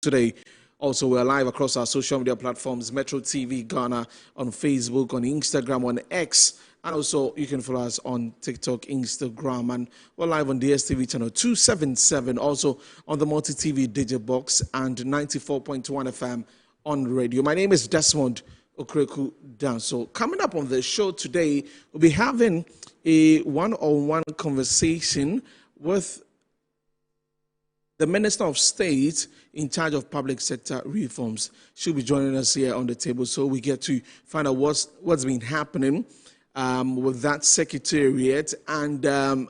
today. Also, we're live across our social media platforms, Metro TV Ghana, on Facebook, on Instagram, on X, and also you can follow us on TikTok, Instagram, and we're live on DSTV channel 277, also on the Multi-TV Digibox and 94.1 FM on radio. My name is Desmond Okreku Danso. Coming up on the show today, we'll be having a one-on-one conversation with the Minister of State in charge of public sector reforms. She'll be joining us here on the table, so we get to find out what's been happening with that secretariat. And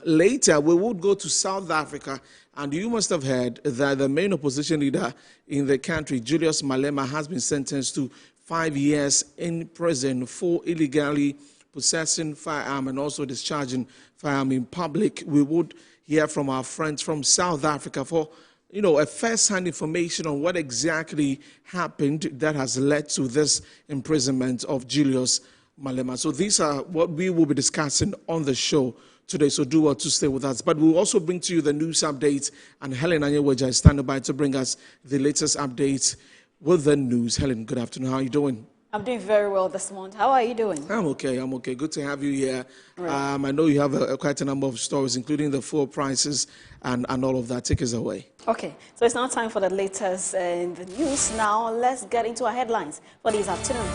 later, we will go to South Africa. And you must have heard that the main opposition leader in the country, Julius Malema, has been sentenced to 5 years in prison for illegally possessing firearm and also discharging firearm in public. We would hear from our friends from South Africa for a first-hand information on what exactly happened that has led to this imprisonment of Julius Malema. So these are what we will be discussing on the show today, so do well to stay with us. But we'll also bring to you the news updates, and Helen Anyeweja is standing by to bring us the latest updates with the news. Helen, good afternoon. How are you doing? I'm doing very well this morning. How are you doing? I'm okay. Good to have you here. Right. I know you have quite a number of stories, including the fuel prices and all of that. Take us away. Okay, so it's now time for the latest in the news. Now, let's get into our headlines for this afternoon.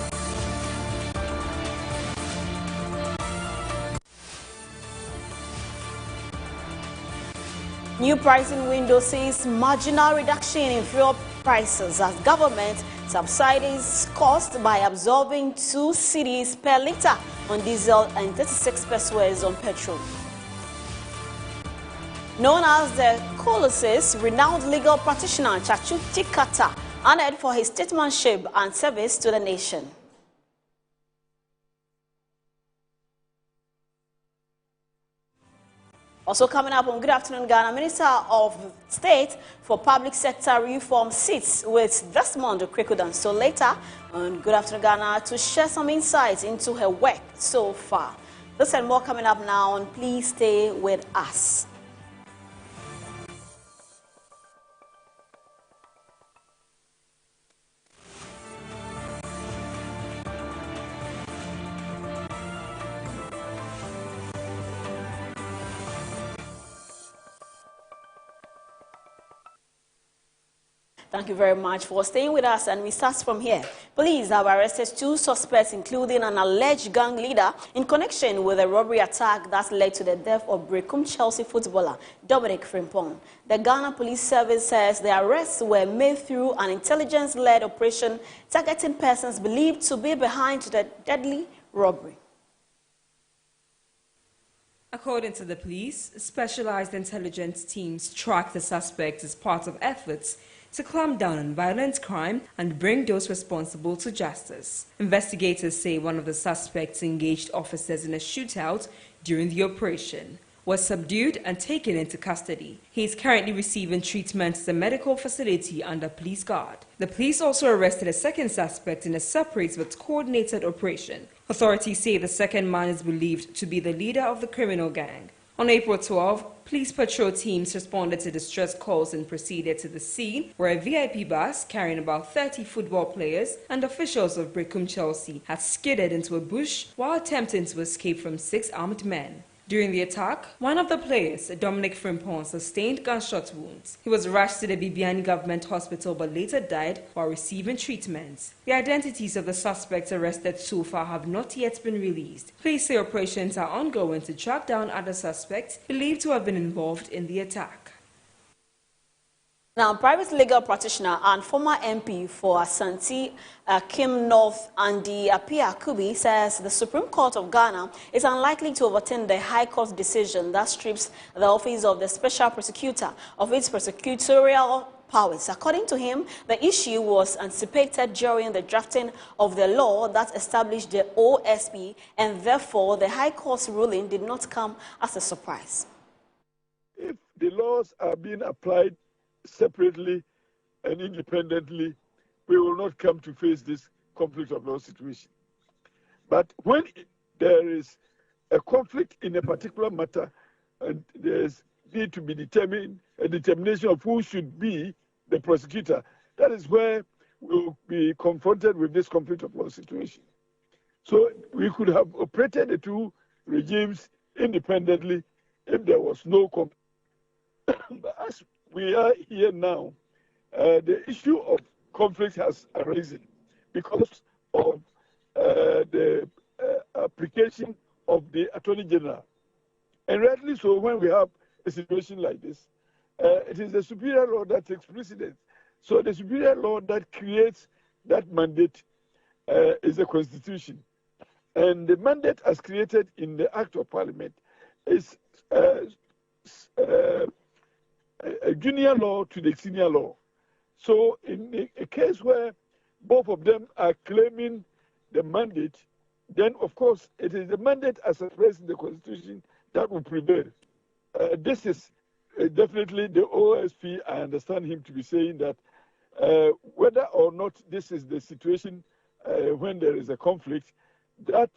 New pricing window sees marginal reduction in fuel prices as government subsidies cost by absorbing 2 cedis per litre on diesel and 36 pesos on petrol. Known as the Colossus, renowned legal practitioner Tsatsu Tsikata honored for his statesmanship and service to the nation. Also coming up on Good Afternoon Ghana, Minister of State for Public Sector Reform sits with Desmond Okreku Danso. So later on Good Afternoon Ghana to share some insights into her work so far. This and more coming up now, and please stay with us. Thank you very much for staying with us, and we start from here. Police have arrested 2 suspects, including an alleged gang leader, in connection with a robbery attack that led to the death of Brecum Chelsea footballer Dominic Frimpong. The Ghana Police Service says the arrests were made through an intelligence-led operation targeting persons believed to be behind the deadly robbery. According to the police, specialized intelligence teams track the suspects as part of efforts to clamp down on violent crime and bring those responsible to justice. Investigators say one of the suspects engaged officers in a shootout during the operation, was subdued and taken into custody. He is currently receiving treatment at a medical facility under police guard. The police also arrested a second suspect in a separate but coordinated operation. Authorities say the second man is believed to be the leader of the criminal gang. On April 12, police patrol teams responded to distress calls and proceeded to the scene where a VIP bus carrying about 30 football players and officials of Brecum Chelsea had skidded into a bush while attempting to escape from 6 armed men. During the attack, one of the players, Dominic Frimpong, sustained gunshot wounds. He was rushed to the Bibiani Government Hospital but later died while receiving treatment. The identities of the suspects arrested so far have not yet been released. Police say operations are ongoing to track down other suspects believed to have been involved in the attack. Now, private legal practitioner and former MP for Asante Kim North, Andy Kubi, says the Supreme Court of Ghana is unlikely to overturn the High Court decision that strips the office of the Special Prosecutor of its prosecutorial powers. According to him, the issue was anticipated during the drafting of the law that established the OSP, and therefore the High Court's ruling did not come as a surprise. If the laws are being applied separately and independently, we will not come to face this conflict of law situation. But when there is a conflict in a particular matter and there is need to be a determination of who should be the prosecutor, that is where we'll be confronted with this conflict of law situation. So we could have operated the two regimes independently if there was no conflict. But as we are here now, the issue of conflict has arisen because of the application of the Attorney General. And rightly so, when we have a situation like this, it is the superior law that takes precedence. So the superior law that creates that mandate is the Constitution. And the mandate as created in the Act of Parliament is a junior law to the senior law. So in a case where both of them are claiming the mandate, then of course it is the mandate as expressed in the Constitution that will prevail. This is definitely the OSP. I understand him to be saying that whether or not this is the situation when there is a conflict, that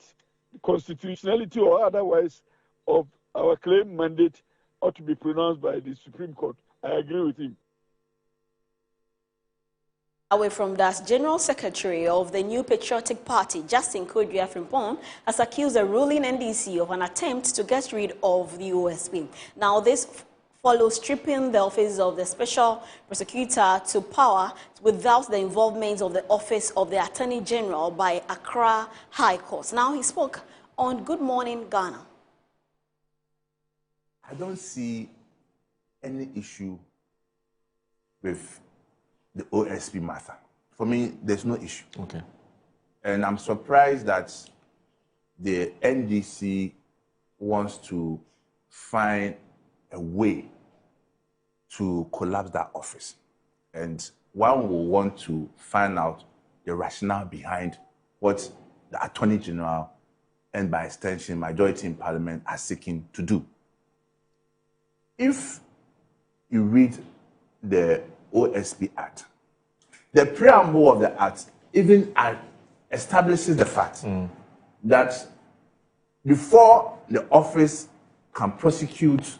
constitutionality or otherwise of our claim mandate ought to be pronounced by the Supreme Court. I agree with him. Away from that, General Secretary of the New Patriotic Party, Justin Kodua Frimpong, has accused the ruling NDC of an attempt to get rid of the OSP. Now, this follows stripping the office of the Special Prosecutor to power without the involvement of the Office of the Attorney General by Accra High Court. Now, he spoke on Good Morning Ghana. I don't see any issue with the OSP matter. For me, there's no issue. Okay. And I'm surprised that the NDC wants to find a way to collapse that office. And one will want to find out the rationale behind what the Attorney General and by extension, majority in Parliament are seeking to do. If you read the OSP Act, the preamble of the Act even establishes the fact that before the office can prosecute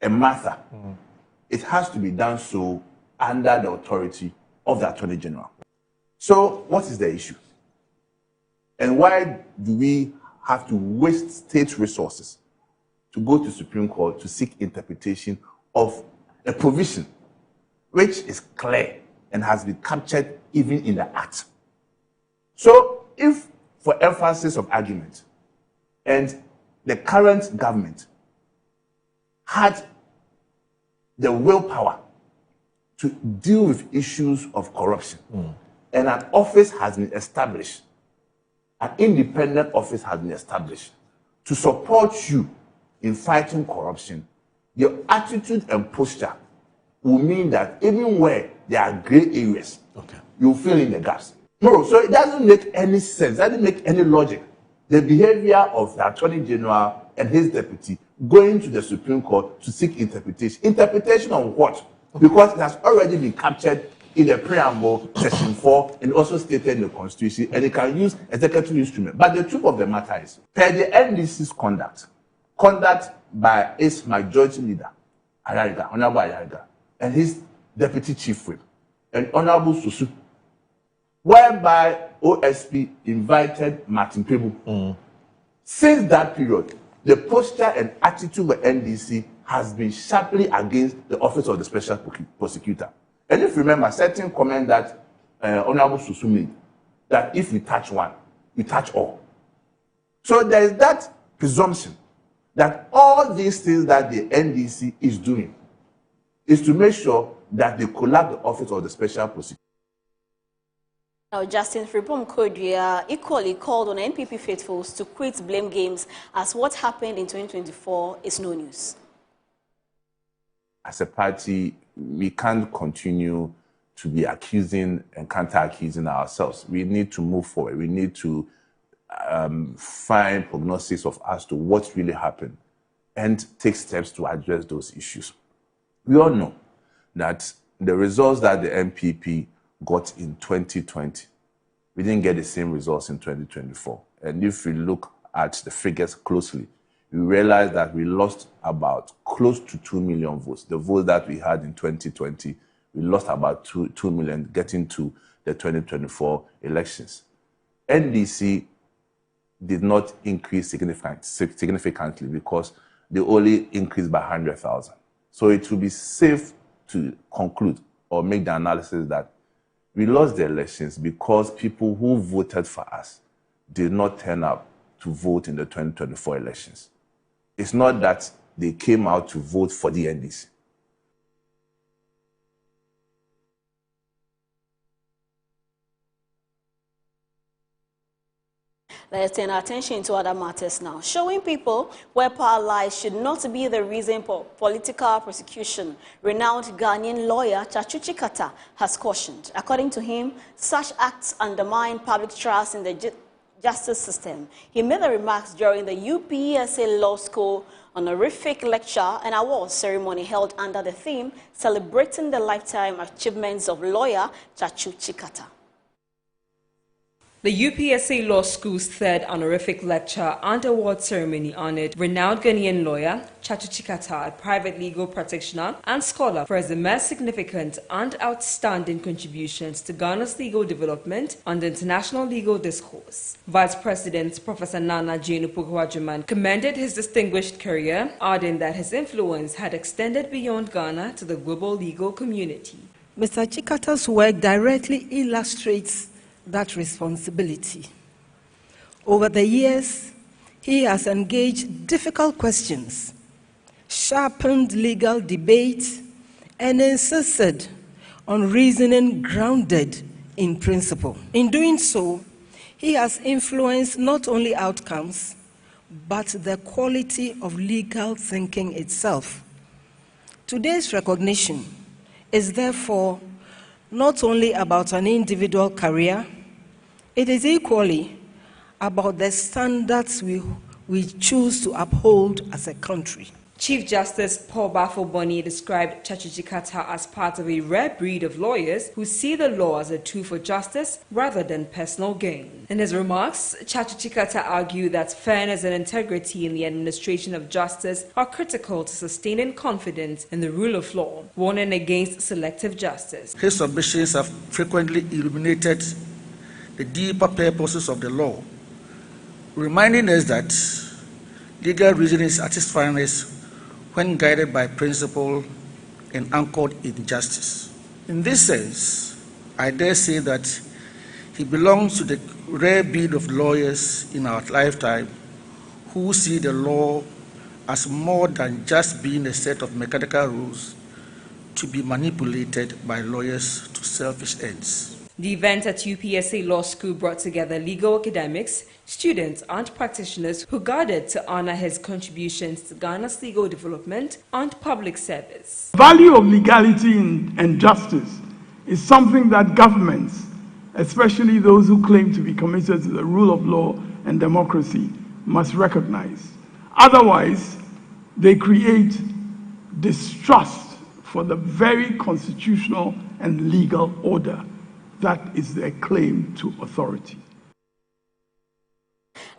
a matter, it has to be done so under the authority of the Attorney General. So what is the issue? And why do we have to waste state resources to go to Supreme Court to seek interpretation of a provision which is clear and has been captured even in the Act? So if, for emphasis of argument, and the current government had the willpower to deal with issues of corruption, and an office has been established, an independent office has been established to support you in fighting corruption, your attitude and posture will mean that even where there are gray areas, you fill in the gaps. No, so it doesn't make any sense, it doesn't make any logic. The behavior of the Attorney General and his deputy going to the Supreme Court to seek interpretation. Interpretation on what? Because it has already been captured in the preamble, section 4, and also stated in the Constitution, and it can use executive instrument. But the truth of the matter is, per the NDC's conduct by its majority leader, Honorable Ayariga, and his deputy chief whip, and Honorable Susu, whereby OSP invited Martin Pebu. Since that period, the posture and attitude of NDC has been sharply against the Office of the Special Prosecutor. And if you remember, certain comment that Honorable Susu made, that if you touch one, you touch all. So there is that presumption that all these things that the NDC is doing is to make sure that they collapse the Office of the Special Prosecutor. Now, Justin Frimpong Kodua equally called on NPP faithfuls to quit blame games as what happened in 2024 is no news. As a party, we can't continue to be accusing and counter-accusing ourselves. We need to move forward. We need to find prognosis of as to what really happened and take steps to address those issues. We all know that the results that the MPP got in 2020, we didn't get the same results in 2024. And if we look at the figures closely, we realize that we lost about close to 2 million votes. The votes that we had in 2020, we lost about 2 million getting to the 2024 elections. NDC did not increase significantly because they only increased by 100,000. So it will be safe to conclude or make the analysis that we lost the elections because people who voted for us did not turn up to vote in the 2024 elections. It's not that they came out to vote for the NDC. Let's turn our attention to other matters now. Showing people where power lies should not be the reason for political prosecution. Renowned Ghanaian lawyer Tsatsu Tsikata has cautioned. According to him, such acts undermine public trust in the justice system. He made the remarks during the UPSA Law School honorific lecture and awards ceremony held under the theme Celebrating the Lifetime Achievements of Lawyer Tsatsu Tsikata. The UPSA Law School's third honorific lecture and award ceremony honored renowned Ghanaian lawyer Tsatsu Tsikata, a private legal practitioner and scholar, for his immense significant and outstanding contributions to Ghana's legal development and international legal discourse. Vice President Professor Nana Jane Opoku-Agyeman commended his distinguished career, adding that his influence had extended beyond Ghana to the global legal community. Mr. Tsikata's work directly illustrates that responsibility. Over the years, he has engaged difficult questions, sharpened legal debate, and insisted on reasoning grounded in principle. In doing so, he has influenced not only outcomes, but the quality of legal thinking itself. Today's recognition is therefore not only about an individual career, it is equally about the standards we choose to uphold as a country. Chief Justice Paul Bafo-Boni described Tsatsu Tsikata as part of a rare breed of lawyers who see the law as a tool for justice rather than personal gain. In his remarks, Tsatsu Tsikata argued that fairness and integrity in the administration of justice are critical to sustaining confidence in the rule of law, warning against selective justice. His submissions have frequently illuminated the deeper purposes of the law, reminding us that legal reasoning is at its finest when guided by principle and anchored in justice. In this sense, I dare say that he belongs to the rare breed of lawyers in our lifetime who see the law as more than just being a set of mechanical rules to be manipulated by lawyers to selfish ends. The event at UPSA Law School brought together legal academics, students and practitioners who gathered to honor his contributions to Ghana's legal development and public service. The value of legality and justice is something that governments, especially those who claim to be committed to the rule of law and democracy, must recognize. Otherwise, they create distrust for the very constitutional and legal order that is their claim to authority.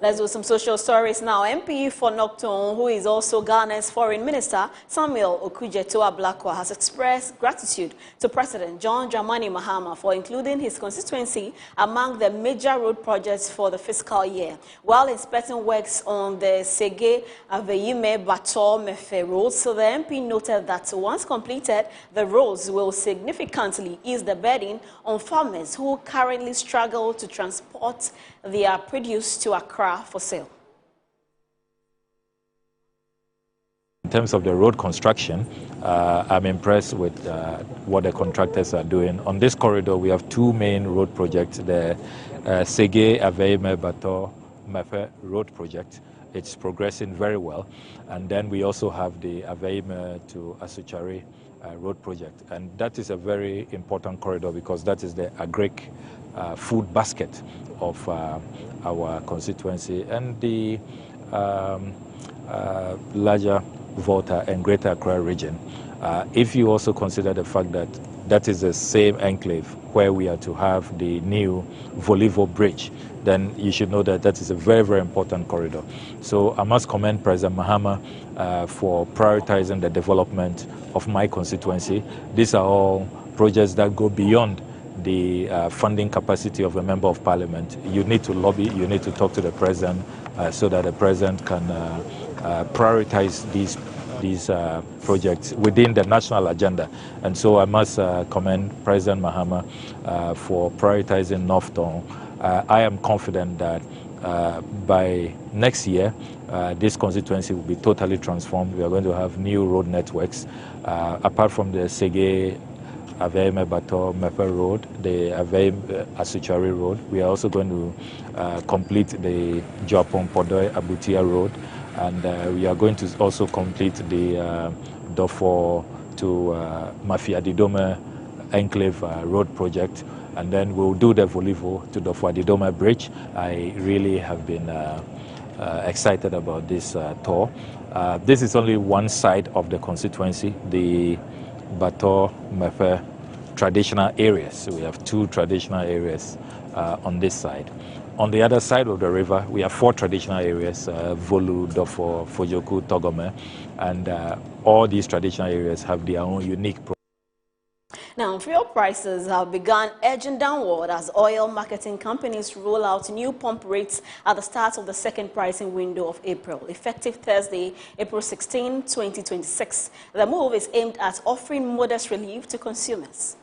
Let's do some social stories now. MP for Nocton, who is also Ghana's Foreign Minister, Samuel Okudzeto-Ablakwa, has expressed gratitude to President John Dramani Mahama for including his constituency among the major road projects for the fiscal year. While inspecting works on the Sege Aveyime Bator Mefe roads, so the MP noted that once completed, the roads will significantly ease the burden on farmers who currently struggle to transport their produce to Accra for sale. In terms of the road construction, I'm impressed with what the contractors are doing. On this corridor, we have two main road projects, the Sege Aveyime Bator Mefe road project. It's progressing very well. And then we also have the Aveyime to Asuchari road project. And that is a very important corridor because that is the agric food basket of our constituency and the larger Volta and Greater Accra region. If you also consider the fact that that is the same enclave where we are to have the new Volivo Bridge, then you should know that that is a very, very important corridor. So I must commend President Mahama for prioritizing the development of my constituency. These are all projects that go beyond the funding capacity of a member of parliament. You need to lobby, you need to talk to the president so that the president can prioritize these projects within the national agenda. And so I must commend President Mahama for prioritizing North Tongue. I am confident that by next year, this constituency will be totally transformed. We are going to have new road networks. Apart from the Sege Aveime Bato Mepe Road, the Aveime Asuchari Road, we are also going to complete the Japon Podoi Abutia Road, and we are going to also complete the Dofo to Mafia Didome Enclave Road project, and then we'll do the Volivo to Dofo Didome Bridge. I really have been excited about this tour. This is only one side of the constituency, the Bato Mepe traditional areas. So we have two traditional areas on this side. On the other side of the river, we have four traditional areas, Volu, Dofo, Fojoku, Togome, and all these traditional areas have their own unique Now, fuel prices have begun edging downward as oil marketing companies roll out new pump rates at the start of the second pricing window of April, effective Thursday, April 16, 2026. The move is aimed at offering modest relief to consumers.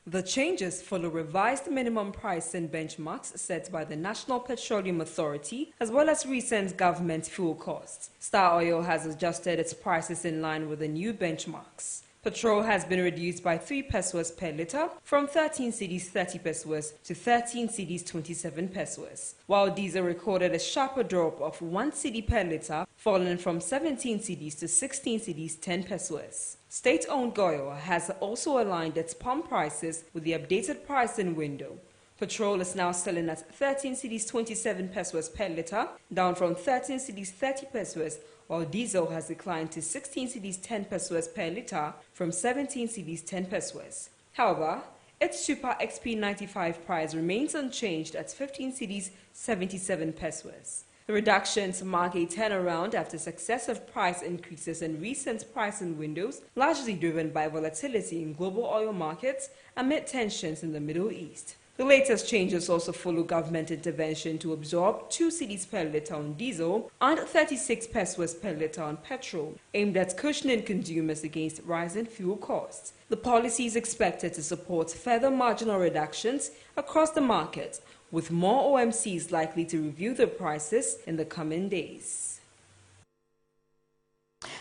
The changes follow revised minimum pricing benchmarks set by the National Petroleum Authority, as well as recent government fuel costs. Star Oil has adjusted its prices in line with the new benchmarks. Petrol has been reduced by 3 pesos per litre from 13 cedis 30 pesos to 13 cedis 27 pesos, while diesel recorded a sharper drop of 1 cedi per litre, falling from 17 cedis to 16 cedis 10 pesos. State-owned Goyo has also aligned its pump prices with the updated pricing window. Petrol is now selling at 13 cedis 27 pesos per litre, down from 13 cedis 30 pesos, while diesel has declined to 16 cedis 10 pesos per litre from 17 cedis 10 pesos. However, its Super XP95 price remains unchanged at 15 cedis 77 pesos. The reductions mark a turnaround after successive price increases in recent pricing windows, largely driven by volatility in global oil markets amid tensions in the Middle East. The latest changes also follow government intervention to absorb 2 cedis per litre on diesel and 36 pesos per litre on petrol, aimed at cushioning consumers against rising fuel costs. The policy is expected to support further marginal reductions across the market, with more OMCs likely to review their prices in the coming days.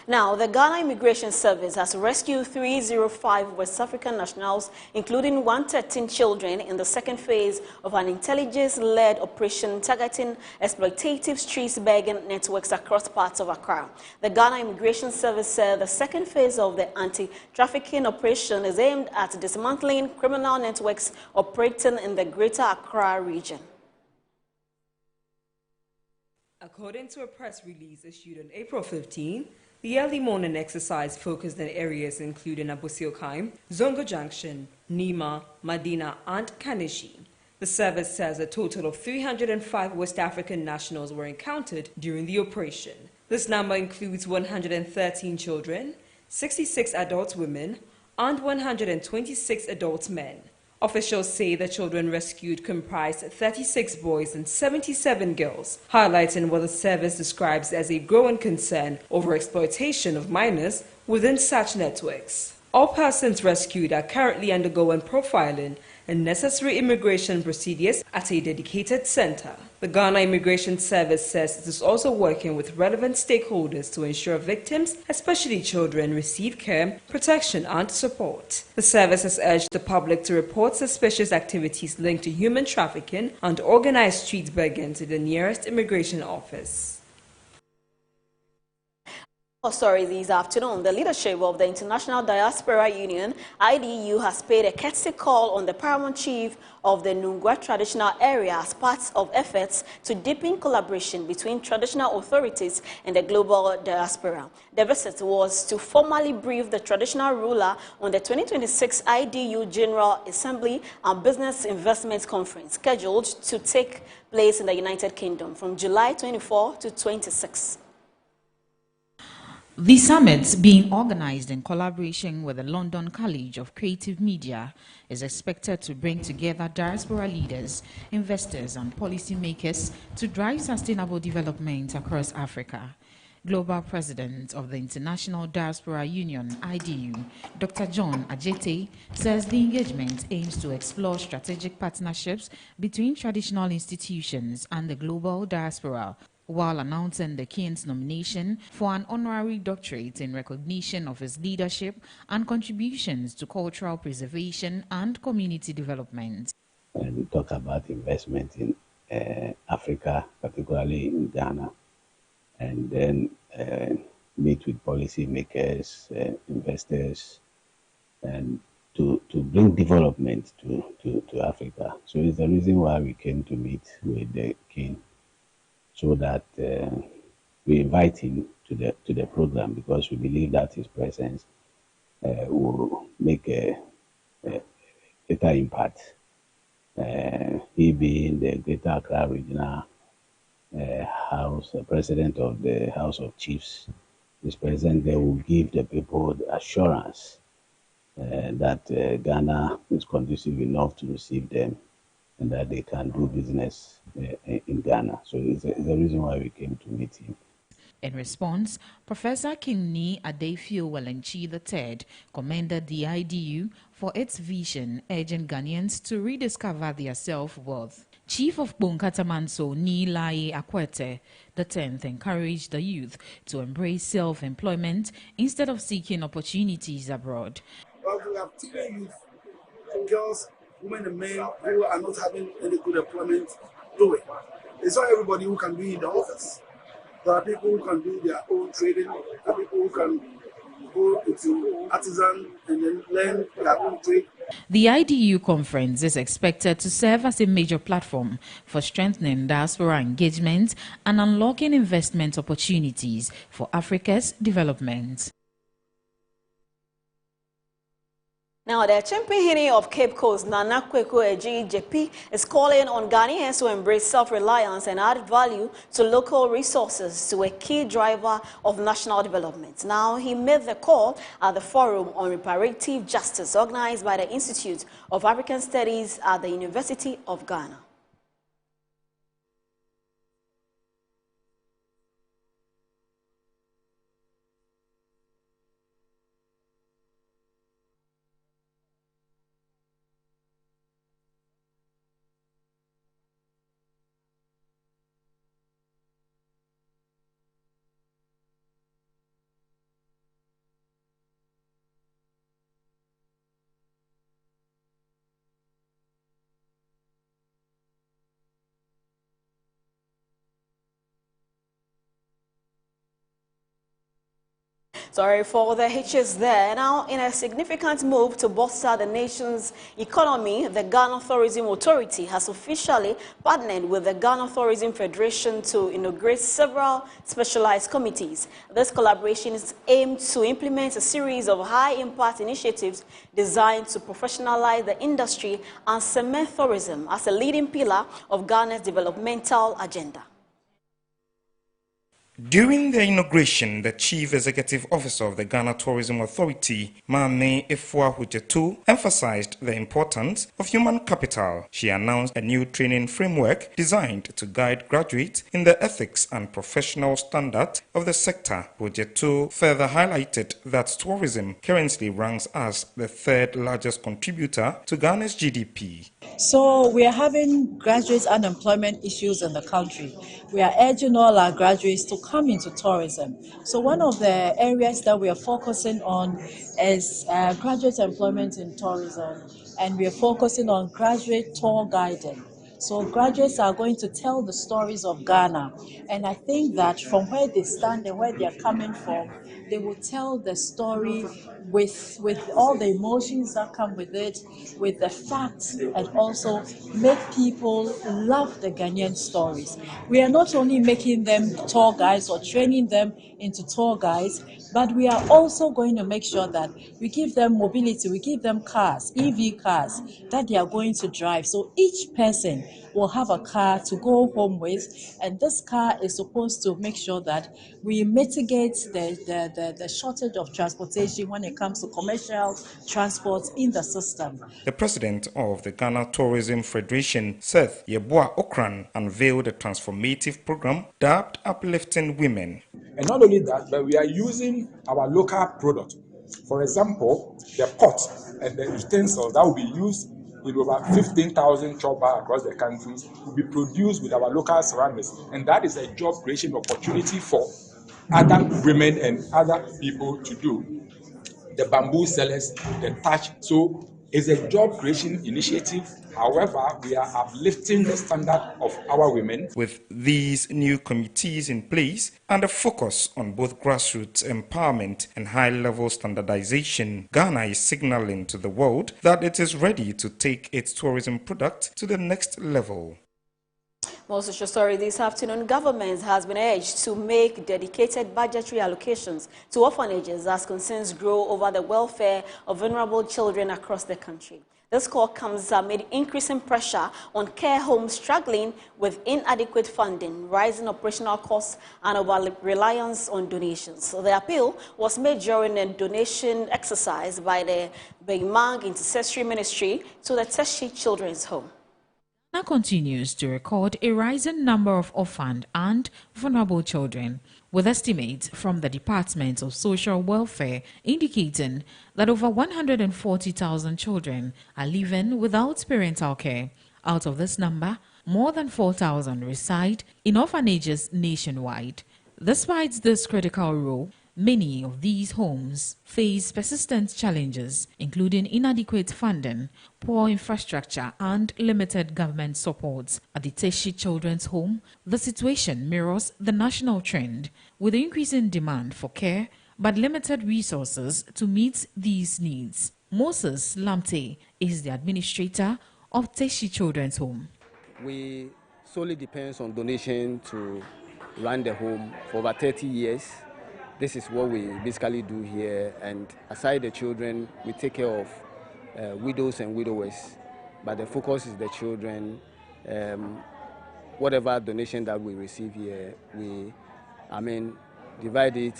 Now, the Ghana Immigration Service has rescued 305 West African nationals, including 113 children, in the second phase of an intelligence-led operation targeting exploitative street-begging networks across parts of Accra. The Ghana Immigration Service said the second phase of the anti-trafficking operation is aimed at dismantling criminal networks operating in the Greater Accra region. According to a press release issued on April 15, the early morning exercise focused on areas including Abosiokaim, Zongo Junction, Nima, Madina, and Kanishi. The service says a total of 305 West African nationals were encountered during the operation. This number includes 113 children, 66 adult women, and 126 adult men. Officials say the children rescued comprised 36 boys and 77 girls, highlighting what the service describes as a growing concern over exploitation of minors within such networks. All persons rescued are currently undergoing profiling and necessary immigration procedures at a dedicated center. The Ghana Immigration Service says it is also working with relevant stakeholders to ensure victims, especially children, receive care, protection, and support. The service has urged the public to report suspicious activities linked to human trafficking and organized street begging to the nearest immigration office. This afternoon, the leadership of the International Diaspora Union, IDU, has paid a courtesy call on the paramount chief of the Nungwa traditional area as part of efforts to deepen collaboration between traditional authorities and the global diaspora. The visit was to formally brief the traditional ruler on the 2026 IDU General Assembly and Business Investment Conference, scheduled to take place in the United Kingdom from July 24 to 26. The summit, being organized in collaboration with the London College of Creative Media, is expected to bring together diaspora leaders, investors, and policymakers to drive sustainable development across Africa. Global President of the International Diaspora Union, IDU, Dr. John Ajete, says the engagement aims to explore strategic partnerships between traditional institutions and the global diaspora, while announcing the King's nomination for an honorary doctorate in recognition of his leadership and contributions to cultural preservation and community development. And we talk about investment in Africa, particularly in Ghana, and then meet with policymakers, investors, and to bring development to Africa. So it's the reason why we came to meet with the King, so that we invite him to the program, because we believe that his presence will make a greater impact. He being the Greater Accra Regional President of the House of Chiefs, this present there will give the people the assurance that Ghana is conducive enough to receive them, and that they can do business in Ghana. So it's the reason why we came to meet him. In response, Professor Kinni Adefio Walenchi III commended the IDU for its vision, urging Ghanaians to rediscover their self-worth. Chief of Bonkatamanso Nilaye Akwete, the 10th, encouraged the youth to embrace self-employment instead of seeking opportunities abroad. Well, we have teen youth, girls, women and men who are not having any good employment do it. It's not everybody who can be in the office. There are people who can do their own trading. There are people who can go into artisan and then learn their own trade. The IDU conference is expected to serve as a major platform for strengthening diaspora engagement and unlocking investment opportunities for Africa's development. Now, the champion of Cape Coast, Nana Kweku Eji JP, is calling on Ghanaians to embrace self-reliance and add value to local resources to a key driver of national development. Now, he made the call at the Forum on Reparative Justice organized by the Institute of African Studies at the University of Ghana. Sorry for the hitches there. Now, in a significant move to bolster the nation's economy, the Ghana Tourism Authority has officially partnered with the Ghana Tourism Federation to inaugurate several specialized committees. This collaboration is aimed to implement a series of high-impact initiatives designed to professionalize the industry and cement tourism as a leading pillar of Ghana's developmental agenda. During the inauguration, the Chief Executive Officer of the Ghana Tourism Authority, Mame Efua Hujetu, emphasized the importance of human capital. She announced a new training framework designed to guide graduates in the ethics and professional standards of the sector. Hujetu further highlighted that tourism currently ranks as the third largest contributor to Ghana's GDP. So we are having graduate unemployment issues in the country. We are urging all our graduates to come into tourism. So one of the areas that we are focusing on is graduate employment in tourism, and we are focusing on graduate tour guiding. So graduates are going to tell the stories of Ghana, and I think that from where they stand and where they are coming from, they will tell the story with all the emotions that come with it, with the facts, and also make people love the Ghanaian stories. We are not only making them tour guides or training them into tour guides, but we are also going to make sure that we give them mobility, we give them cars, EV cars that they are going to drive. So each person will have a car to go home with, and this car is supposed to make sure that we mitigate the shortage of transportation when it comes to commercial transport in the system. The president of the Ghana Tourism Federation, Seth Yeboah Okran, unveiled a transformative program dubbed Uplifting Women. And not only that, but we are using our local product. For example, the pot and the utensils that will be used in over 15,000 chop bar across the country will be produced with our local ceramics. And that is a job creation opportunity for other women and other people to do. The bamboo sellers, the thatch. So it's a job creation initiative. However, we are uplifting the standard of our women. With these new committees in place and a focus on both grassroots empowerment and high-level standardization, Ghana is signaling to the world that it is ready to take its tourism product to the next level. More social story this afternoon. Government has been urged to make dedicated budgetary allocations to orphanages as concerns grow over the welfare of vulnerable children across the country. This call comes amid increasing pressure on care homes struggling with inadequate funding, rising operational costs, and over-reliance on donations. So the appeal was made during a donation exercise by the Beimang Intercessory Ministry to the Tsatsu Children's Home. Ghana continues to record a rising number of orphaned and vulnerable children, with estimates from the Department of Social Welfare indicating that over 140,000 children are living without parental care. Out of this number, more than 4,000 reside in orphanages nationwide. Despite this critical role, many of these homes face persistent challenges, including inadequate funding, poor infrastructure, and limited government support. At the Tsatsu Children's Home, the situation mirrors the national trend, with increasing demand for care but limited resources to meet these needs. Moses Lamte is the administrator of Tsatsu Children's Home. We solely depend on donation to run the home for over 30 years. This is what we basically do here, and aside the children, we take care of widows and widowers, but the focus is the children. Whatever donation that we receive here, we divide it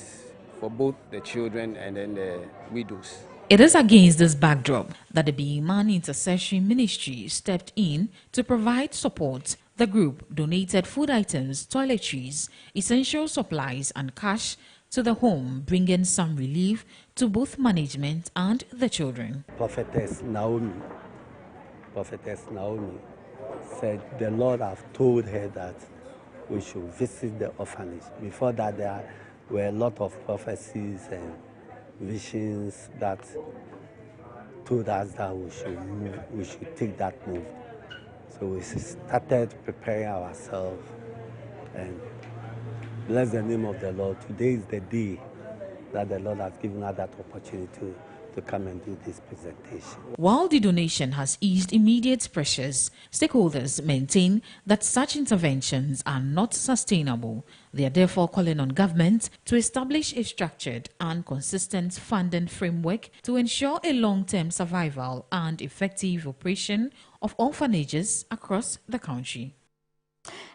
for both the children and then the widows. It is against this backdrop that the Beimang Intercessory Ministry stepped in to provide support. The group donated food items, toiletries, essential supplies, and cash to the home, bringing some relief to both management and the children. Prophetess Naomi said the Lord have told her that we should visit the orphanage. Before that, there were a lot of prophecies and visions that told us that we should take that move. So we started preparing ourselves, and bless the name of the Lord. Today is the day that the Lord has given us that opportunity to come and do this presentation. While the donation has eased immediate pressures, stakeholders maintain that such interventions are not sustainable. They are therefore calling on government to establish a structured and consistent funding framework to ensure a long-term survival and effective operation of orphanages across the country.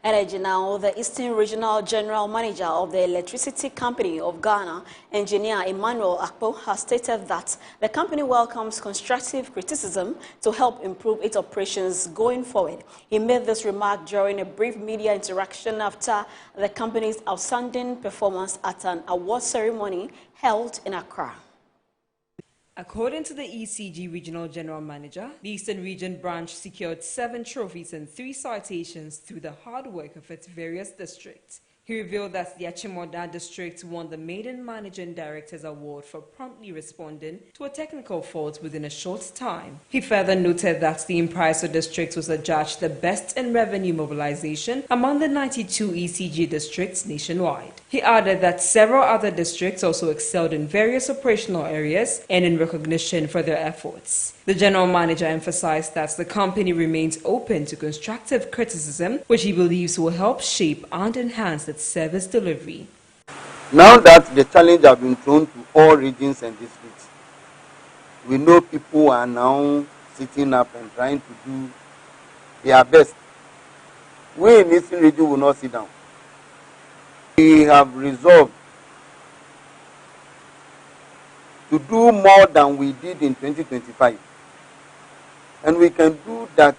Energy now, the Eastern Regional General Manager of the Electricity Company of Ghana, Engineer Emmanuel Akpo, has stated that the company welcomes constructive criticism to help improve its operations going forward. He made this remark during a brief media interaction after the company's outstanding performance at an award ceremony held in Accra. According to the ECG Regional General Manager, the Eastern Region branch secured 7 trophies and 3 citations through the hard work of its various districts. He revealed that the Achimota district won the Maiden Managing Director's Award for promptly responding to a technical fault within a short time. He further noted that the Impriso district was adjudged the best in revenue mobilization among the 92 ECG districts nationwide. He added that several other districts also excelled in various operational areas and in recognition for their efforts. The general manager emphasized that the company remains open to constructive criticism, which he believes will help shape and enhance its service delivery. Now that the challenge has been thrown to all regions and districts, we know people are now sitting up and trying to do their best. We in Eastern region will not sit down. We have resolved to do more than we did in 2025. And we can do that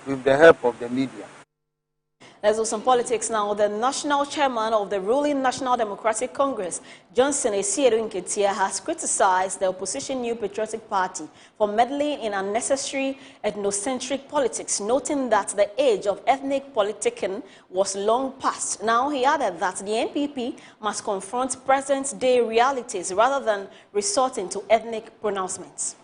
with the help of the media. Let's do some politics now. The national chairman of the ruling National Democratic Congress, Johnson Esiedu Nketia, has criticized the opposition New Patriotic Party for meddling in unnecessary ethnocentric politics, noting that the age of ethnic politicking was long past. Now, he added that the NPP must confront present-day realities rather than resorting to ethnic pronouncements.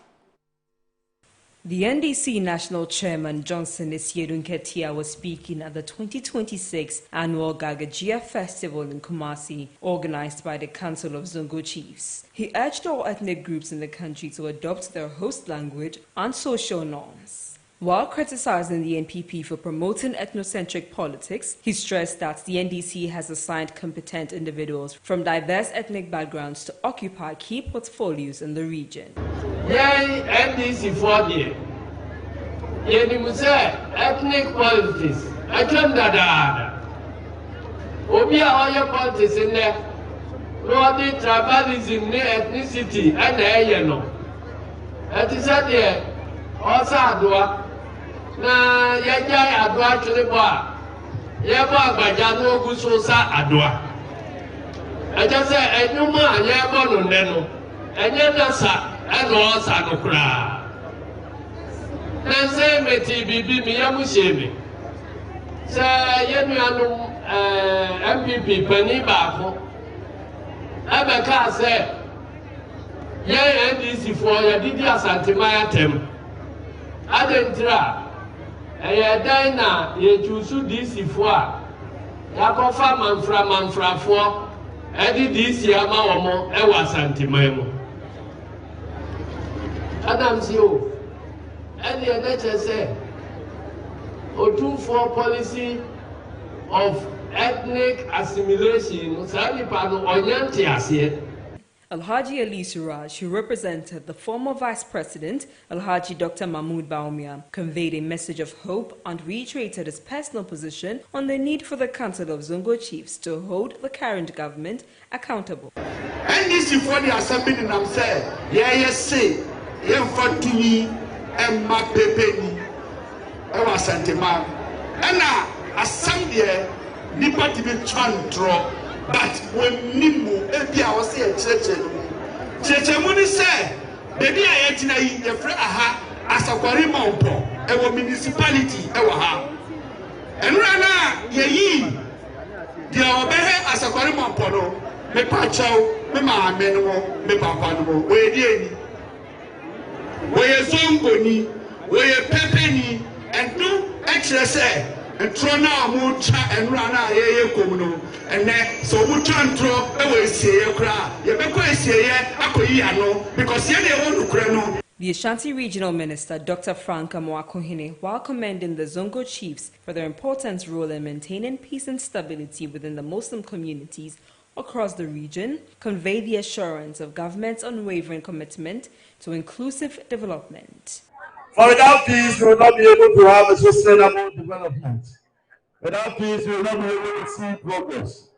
The NDC National Chairman Johnson Esiedu Nketia was speaking at the 2026 Annual Gagajia Festival in Kumasi, organized by the Council of Zongo Chiefs. He urged all ethnic groups in the country to adopt their host language and social norms. While criticizing the NPP for promoting ethnocentric politics, he stressed that the NDC has assigned competent individuals from diverse ethnic backgrounds to occupy key portfolios in the region. Yay, NDC for the ethnic politics. I can't da. Obia all politics in there. No, the tribalism, the ethnicity, and the no. It is at the also na yajai adwa chuleba yeba agbajanu ogusosa adwa ajase enuma anyebo no nenu enye nasa eno osa no kura na se meti bibi mi yamusheme se yenu anu MPP pani baako abeka se ye NDC for ya didi asantemaya tem adentra Dina, ye choose this for Yakofa manfra for Eddie this Yama Ewa Santimemo. Adams, you Eddie NHS O2 for policy of ethnic assimilation, Sani Pano Onyantiasie. Alhaji Ali Suraj, who represented the former Vice President, Alhaji Dr. Mahmoud Baumia, conveyed a message of hope and reiterated his personal position on the need for the Council of Zongo Chiefs to hold the current government accountable. And this is for the assembly in Amsa, say, Yemfatuni, and Mapepeni, Ewa Santima, and now assembly, Nipa to be Chantro. But when Nimu, every hour say a church money say, baby, I ate in a friend as a Quarimampo, a municipality, and Rana, ye, the Obehe as a Quarimampo, me Pacho, me ma menmo, me papano, where ye, where Zongoni, where Pepeni, and do extra say. And Trona Mucha and Rana ye Komuno, and then so Muchantro, I say a cry. You may say, Akoyano, because you want to crano. The Ashanti Regional Minister, Dr. Frank Amoakohene, while commending the Zongo Chiefs for their important role in maintaining peace and stability within the Muslim communities across the region, conveyed the assurance of government's unwavering commitment to inclusive development. For without peace, we will not be able to have a sustainable development. Without peace, we will not be able to see progress.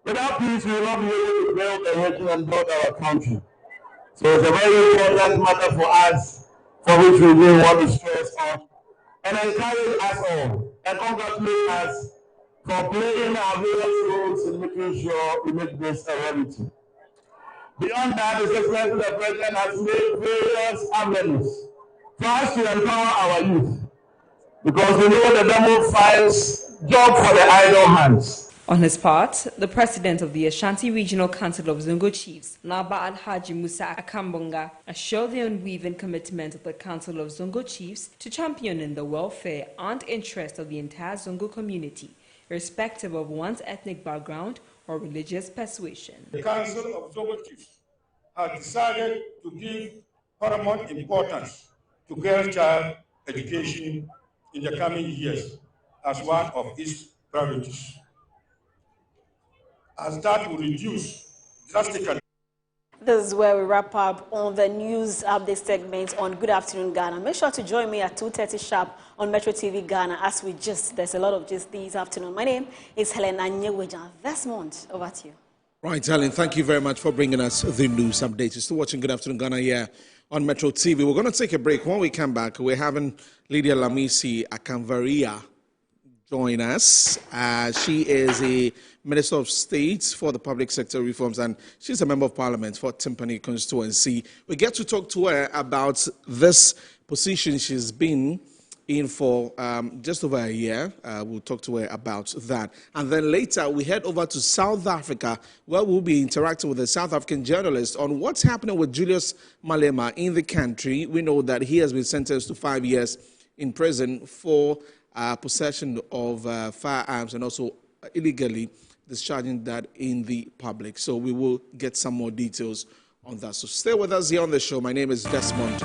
Without peace, we will not be able to build a region and build our country. So it's a very important matter for us, for which we really want to stress on and encourage us all and congratulate us for playing our various roles in making sure we make this a reality. Beyond that, His Excellency the President has made various avenues for us to empower our youth, because we know the devil finds job for the idle hands. On his part, the president of the Ashanti Regional Council of Zongo Chiefs, Naba Alhaji Musa Akambonga, assured the unwavering commitment of the Council of Zongo Chiefs to championing the welfare and interest of the entire Zongo community, irrespective of one's ethnic background or religious persuasion. The Council of Togo Chiefs has decided to give paramount importance to girl child education in the coming years as one of its priorities, as that will reduce drastically. This is where we wrap up on the news update segment on Good Afternoon Ghana. Make sure to join me at 2:30 sharp on Metro TV Ghana as we there's a lot of this afternoon. My name is Helen Anyeweja. Desmond, over to you. Right, Helen, thank you very much for bringing us the news update. You're still watching Good Afternoon Ghana here on Metro TV. We're going to take a break. When we come back, we're having Lydia Lamisi Akanvaria join us. She is a Minister of State for the Public Sector Reforms, and she's a Member of Parliament for Timpani Constituency. We get to talk to her about this position she's been in for just over a year. We'll talk to her about that. And then later, we head over to South Africa, where we'll be interacting with a South African journalist on what's happening with Julius Malema in the country. We know that he has been sentenced to 5 years in prison for possession of firearms and also illegally discharging that in the public. So we will get some more details on that. So stay with us here on the show. My name is Desmond.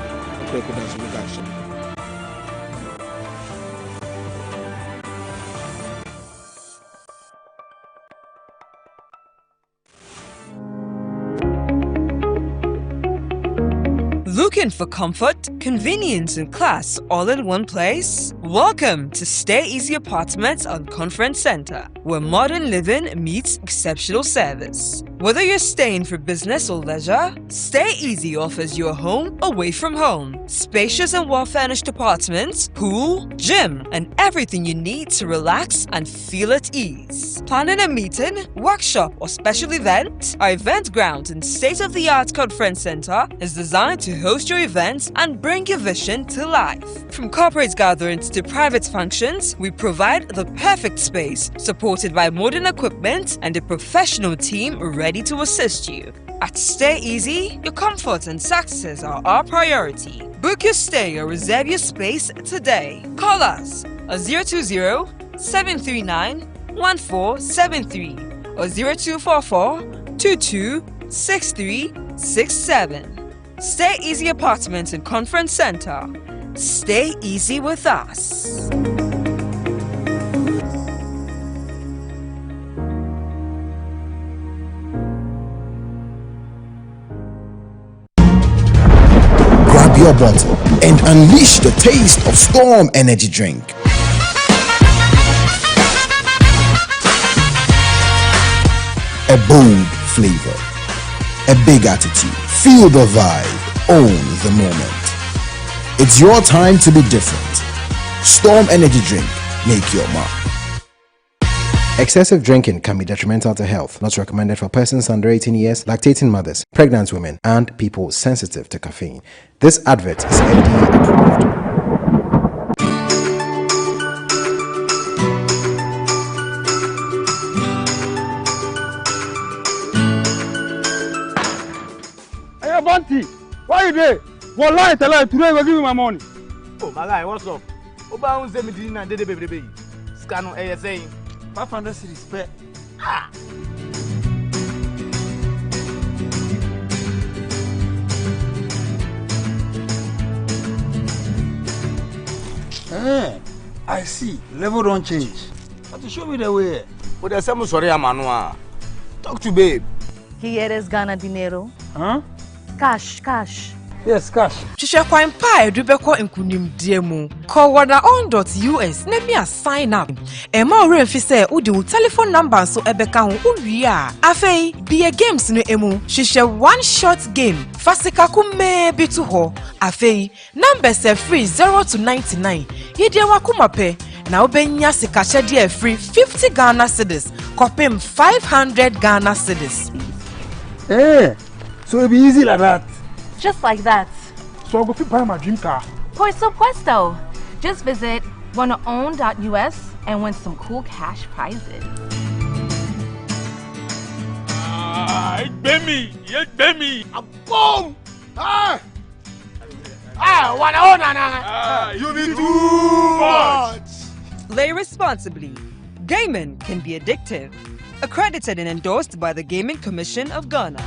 Looking for comfort, convenience, and class all in one place? Welcome to Stay Easy Apartments on Conference Center, where modern living meets exceptional service. Whether you're staying for business or leisure, Stay Easy offers you a home away from home. Spacious and well-furnished apartments, pool, gym, and everything you need to relax and feel at ease. Planning a meeting, workshop, or special event? Our event ground and state-of-the-art conference center is designed to host your events and bring your vision to life. From corporate gatherings to private functions, we provide the perfect space, supported by modern equipment and a professional team ready to assist you. At Stay Easy, your comfort and success are our priority. Book your stay or reserve your space today. Call us at 020-739-1473 or 0244-226367. Stay Easy Apartments and Conference Center. Stay easy with us. Grab your bottle and unleash the taste of Storm Energy Drink. A bold flavor, a big attitude. Feel the vibe, own the moment. It's your time to be different. Storm Energy Drink, make your mark. Excessive drinking can be detrimental to health. Not recommended for persons under 18 years, lactating mothers, pregnant women, and people sensitive to caffeine. This advert is FDA approved. Hey, Banty, why you there? Well, lie, today will give me my money. Oh, my guy, what's up? Oba unse me dina dede bebrebe. Scan no saying 500 cedis per. I see. Level don't change. But to show me the way. But there's some sorry Amanua. Talk to babe. ¿Quieres ganar dinero? Huh? Cash. Yes, cash. Shisha kwa mpa edubeko nkunim diemu. Call wanaon.us na me sign up. Ema ore mfi se udi wo telephone number so ebeka ho uwie a. Afei be games no emu. Shisha one short game. Fasika kume bitu ho. Afei number se free 0 to 99. Yedie wakumape. Na obenya sika de free 50 Ghana cedis. Kopim 500 Ghana cedis. So it be easy like that. Just like that. So I'll go buy my dream car. Por supuesto. Just visit wanaon.us and win some cool cash prizes. It's Bemi. Boom! Wanaon. You be too much. Play responsibly. Gaming can be addictive. accredited and endorsed by the Gaming Commission of Ghana.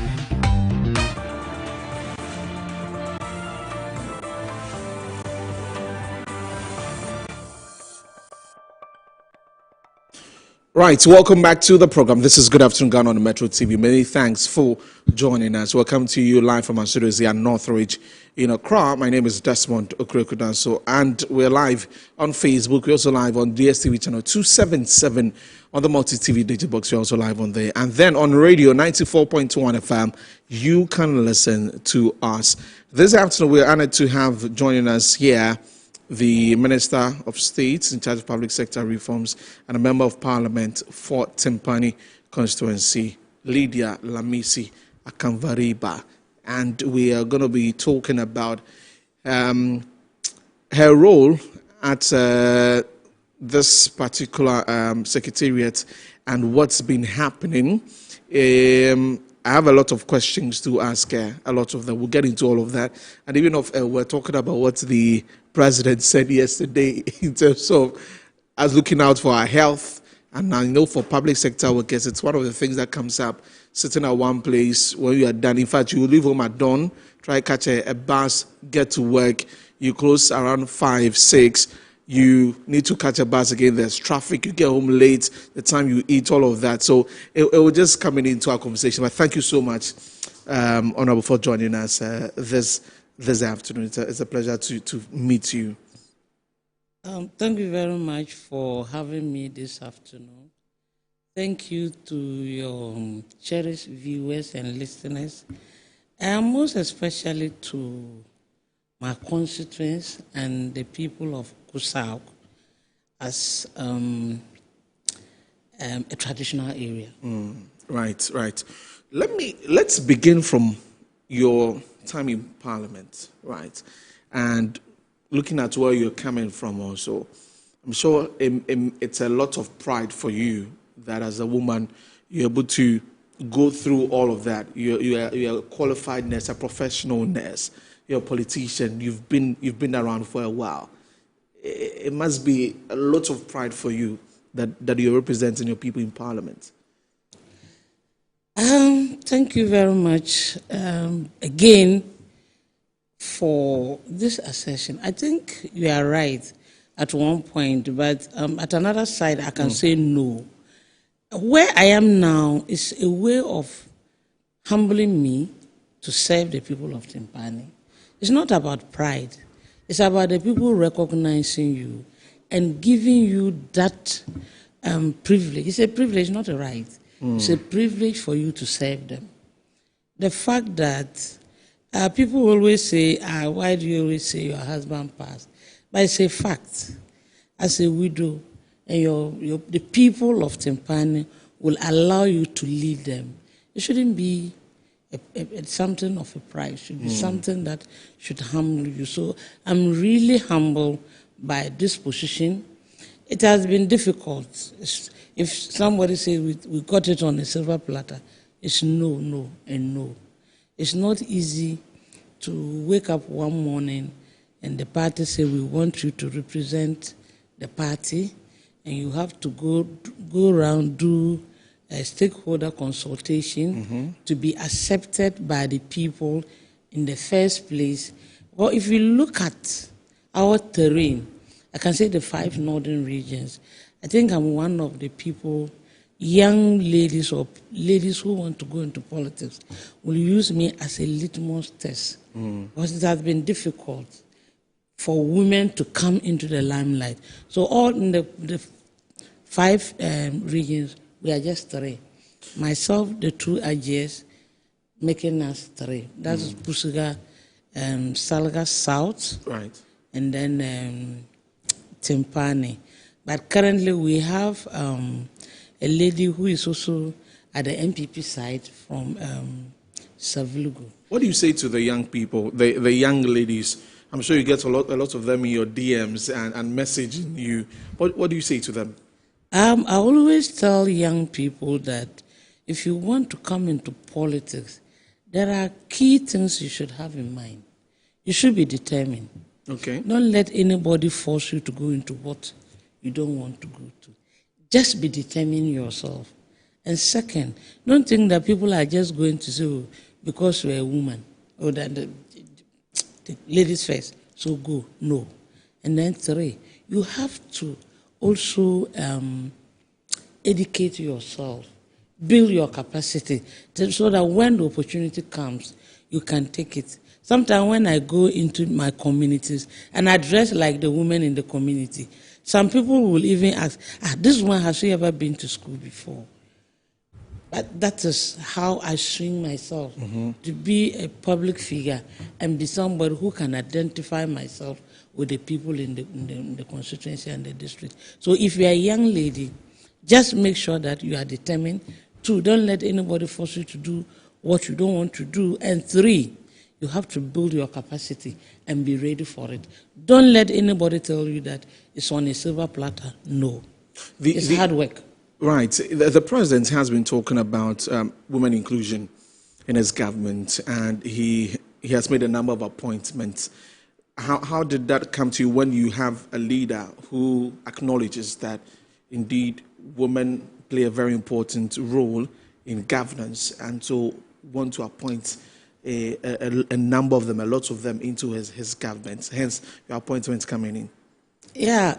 Right, welcome back to the program. This is Good Afternoon Ghana on Metro TV. Many thanks for joining us. Welcome to you live from our studios here at Northridge in Accra. My name is Desmond Okrekudanso, and we're live on Facebook. We're also live on DSTV channel 277 on the multi-TV data box. We're also live on there. And then on radio 94.21 FM, you can listen to us. This afternoon, we're honored to have joining us here the Minister of State in charge of public sector reforms and a Member of Parliament for Timpani Constituency, Lydia Lamisi Akanvariba. And we are going to be talking about her role at this particular secretariat and what's been happening. I have a lot of questions to ask her, a lot of them. We'll get into all of that. And even if we're talking about what the President said yesterday in terms of us looking out for our health. And I know for public sector workers, it's one of the things that comes up, sitting at one place when you are done. In fact, you leave home at dawn, try catch a bus, get to work. You close around 5, 6. You need to catch a bus again. There's traffic. You get home late. The time you eat, all of that. So it will just coming into our conversation. But thank you so much, Honorable, for joining us this afternoon. It's a pleasure to meet you. Thank you very much for having me this afternoon. Thank you to your cherished viewers and listeners, and most especially to my constituents and the people of Kusauk as a traditional area. Right. Let's begin from your time in Parliament, right? And looking at where you're coming from also, I'm sure it's a lot of pride for you that as a woman, you're able to go through all of that. You're a qualified nurse, a professional nurse, you're a politician, you've been around for a while. It must be a lot of pride for you that you're representing your people in Parliament. Thank you very much again for this accession. I think you are right at one point, but at another side, I can say no. Where I am now is a way of humbling me to serve the people of Timpani. It's not about pride. It's about the people recognizing you and giving you that privilege. It's a privilege, not a right. It's a privilege for you to serve them. The fact that people always say, why do you always say your husband passed? But it's a fact. As a widow, and the people of Timpani will allow you to lead them. It shouldn't be something of a pride. It should be something that should humble you. So I'm really humbled by this position. It has been difficult. If somebody says we got it on a silver platter, it's no, and no. It's not easy to wake up one morning and the party say we want you to represent the party, and you have to go around, do a stakeholder consultation to be accepted by the people in the first place. Well, if you look at our terrain, I can say the 5 northern regions, I think I'm one of the people, young ladies or ladies who want to go into politics will use me as a litmus test. Because it has been difficult for women to come into the limelight. So all in the 5 regions, we are just 3. Myself, the 2 AGs, making us 3. That's Pusuga, Salga South, right, and then Timpani. But currently we have a lady who is also at the MPP side from Savlugu. What do you say to the young people, the young ladies? I'm sure you get a lot of them in your DMs and messaging you. What do you say to them? I always tell young people that if you want to come into politics, there are key things you should have in mind. You should be determined. Okay. Don't let anybody force you to go into what you don't want to go to. Just be determined yourself And second, don't think that people are just going to say, oh, because you're a woman, or that the ladies first, so go. No. And then three, you have to also educate yourself, build your capacity, so that when the opportunity comes, you can take it. Sometimes when I go into my communities and address like the women in the community, some people will even ask, this one, has she ever been to school before? But that is how I swing myself, to be a public figure and be somebody who can identify myself with the people in the constituency and the district. So if you're a young lady, just make sure that you are determined. 2, don't let anybody force you to do what you don't want to do. And 3, you have to build your capacity and be ready for it. Don't let anybody tell you that it's on a silver platter. No. It's hard work. Right. The president has been talking about women inclusion in his government, and he has made a number of appointments. How did that come to you when you have a leader who acknowledges that indeed women play a very important role in governance, and so want to appoint a number of them, a lot of them, into his government, hence your appointments coming in? Yeah,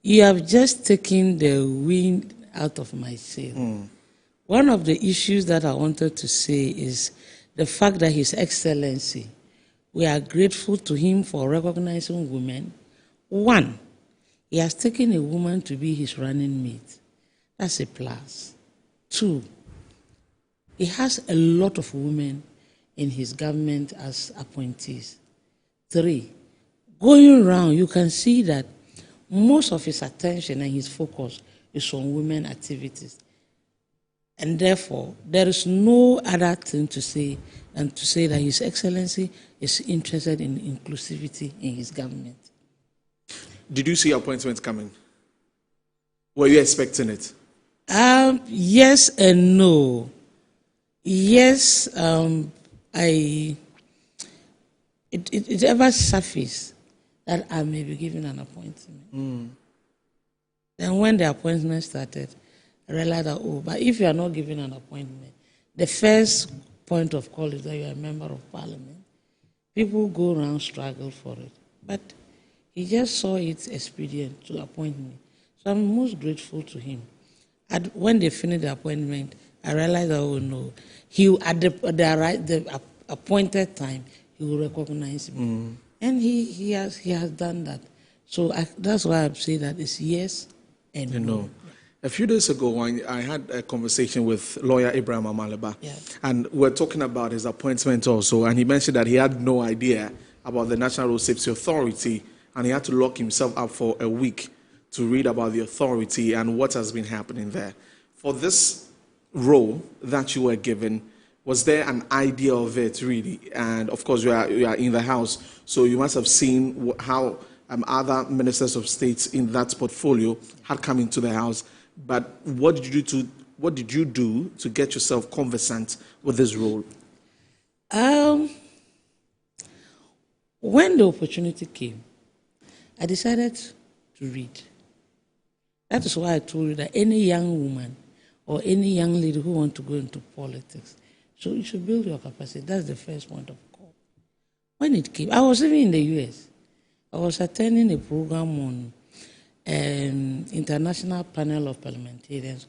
you have just taken the wind out of my sail. One of the issues that I wanted to say is the fact that His Excellency, we are grateful to him for recognizing women. 1, he has taken a woman to be his running mate. That's a plus. 2, he has a lot of women in his government as appointees. 3, going around, you can see that most of his attention and his focus is on women activities. And therefore, there is no other thing to say than to say that His Excellency is interested in inclusivity in his government. Did you see appointments coming? Were you expecting it? Yes and no. Yes, it ever surfaced that I may be given an appointment. Then when the appointment started, I realized that, but if you are not given an appointment, the first point of call is that you are a member of parliament. People go around, struggle for it. But he just saw it expedient to appoint me. So I'm most grateful to him. When they finished the appointment, I realized that, no, at the appointed time, he will recognize me. And he has done that. So that's why I'm saying that it's yes and no. A few days ago, I had a conversation with lawyer Abraham Amaleba, and we're talking about his appointment also, and he mentioned that he had no idea about the National Road Safety Authority, and he had to lock himself up for a week to read about the authority and what has been happening there. For this role that you were given, was there an idea of it really? And of course, you are in the House, so you must have seen how other ministers of state in that portfolio had come into the House. But what did you do to get yourself conversant with this role? When the opportunity came, I decided to read. That is why I told you that any young woman or any young lady who wants to go into politics, so you should build your capacity. That's the first point of call. When it came, I was even in the US. I was attending a program on International Panel of Parliamentarians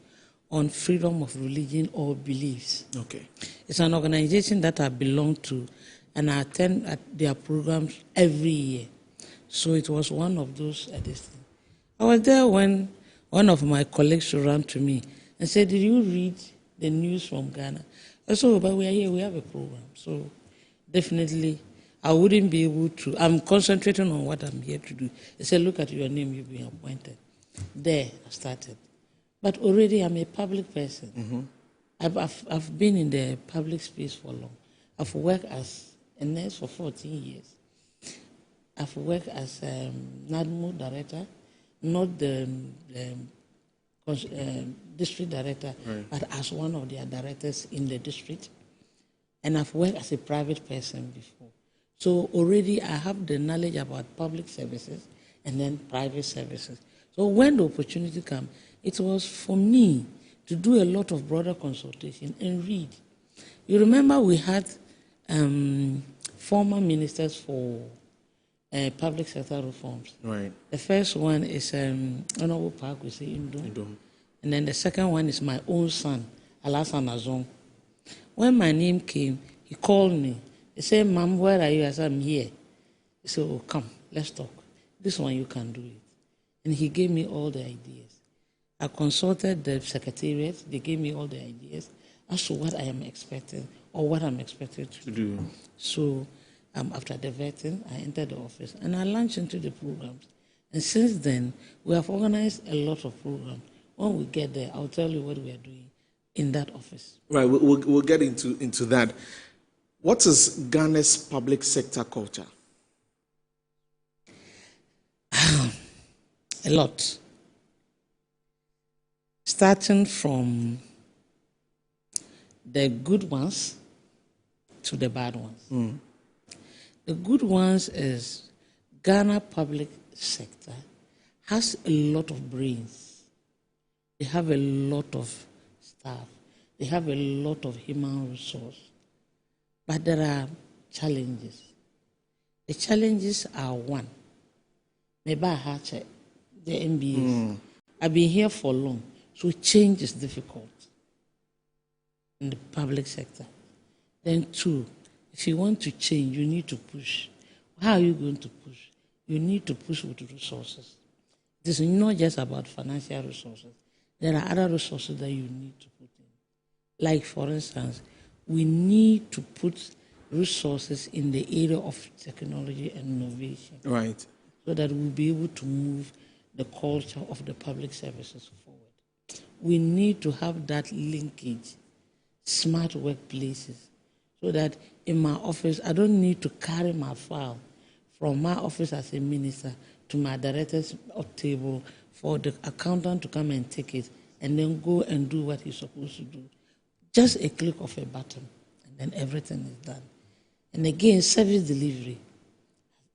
on freedom of religion or beliefs. Okay. It's an organization that I belong to, and I attend their programs every year. So it was one of those I was there when one of my colleagues ran to me and said, did you read the news from Ghana? I said, but we are here, we have a program. So definitely, I wouldn't be able to. I'm concentrating on what I'm here to do. They said, look at your name, you've been appointed. There, I started. But already I'm a public person. I've been in the public space for long. I've worked as a nurse for 14 years. I've worked as NADMO director, not the district director, but as one of their directors in the district. And I've worked as a private person before. So already I have the knowledge about public services and then private services. So when the opportunity came, it was for me to do a lot of broader consultation and read. You remember we had former ministers for public sector reforms. Right. The first one is Honorable Park, we say Indom. And then the second one is my own son, Alasan Azong. When my name came, he called me. He said, Mom, where are you? I said, I'm here. He said, oh, come, let's talk. This one, you can do it. And he gave me all the ideas. I consulted the secretariat. They gave me all the ideas as to what I am expecting or what I'm expected to do. So after the vetting, I entered the office and I launched into the programs. And since then, we have organized a lot of programs. When we get there, I'll tell you what we are doing in that office. Right, we'll get into that. What is Ghana's public sector culture? A lot. Starting from the good ones to the bad ones. The good ones is Ghana public sector has a lot of brains. They have a lot of staff. They have a lot of human resource. But there are challenges. The challenges are one. Maybe I had the MBAs. I've been here for long, so change is difficult in the public sector. Then two, if you want to change, you need to push. How are you going to push? You need to push with resources. This is not just about financial resources. There are other resources that you need to put in. Like, for instance, we need to put resources in the area of technology and innovation. Right. So that we'll be able to move the culture of the public services forward. We need to have that linkage, smart workplaces, so that in my office, I don't need to carry my file from my office as a minister to my director's table for the accountant to come and take it and then go and do what he's supposed to do. Just a click of a button, and then everything is done. And again, service delivery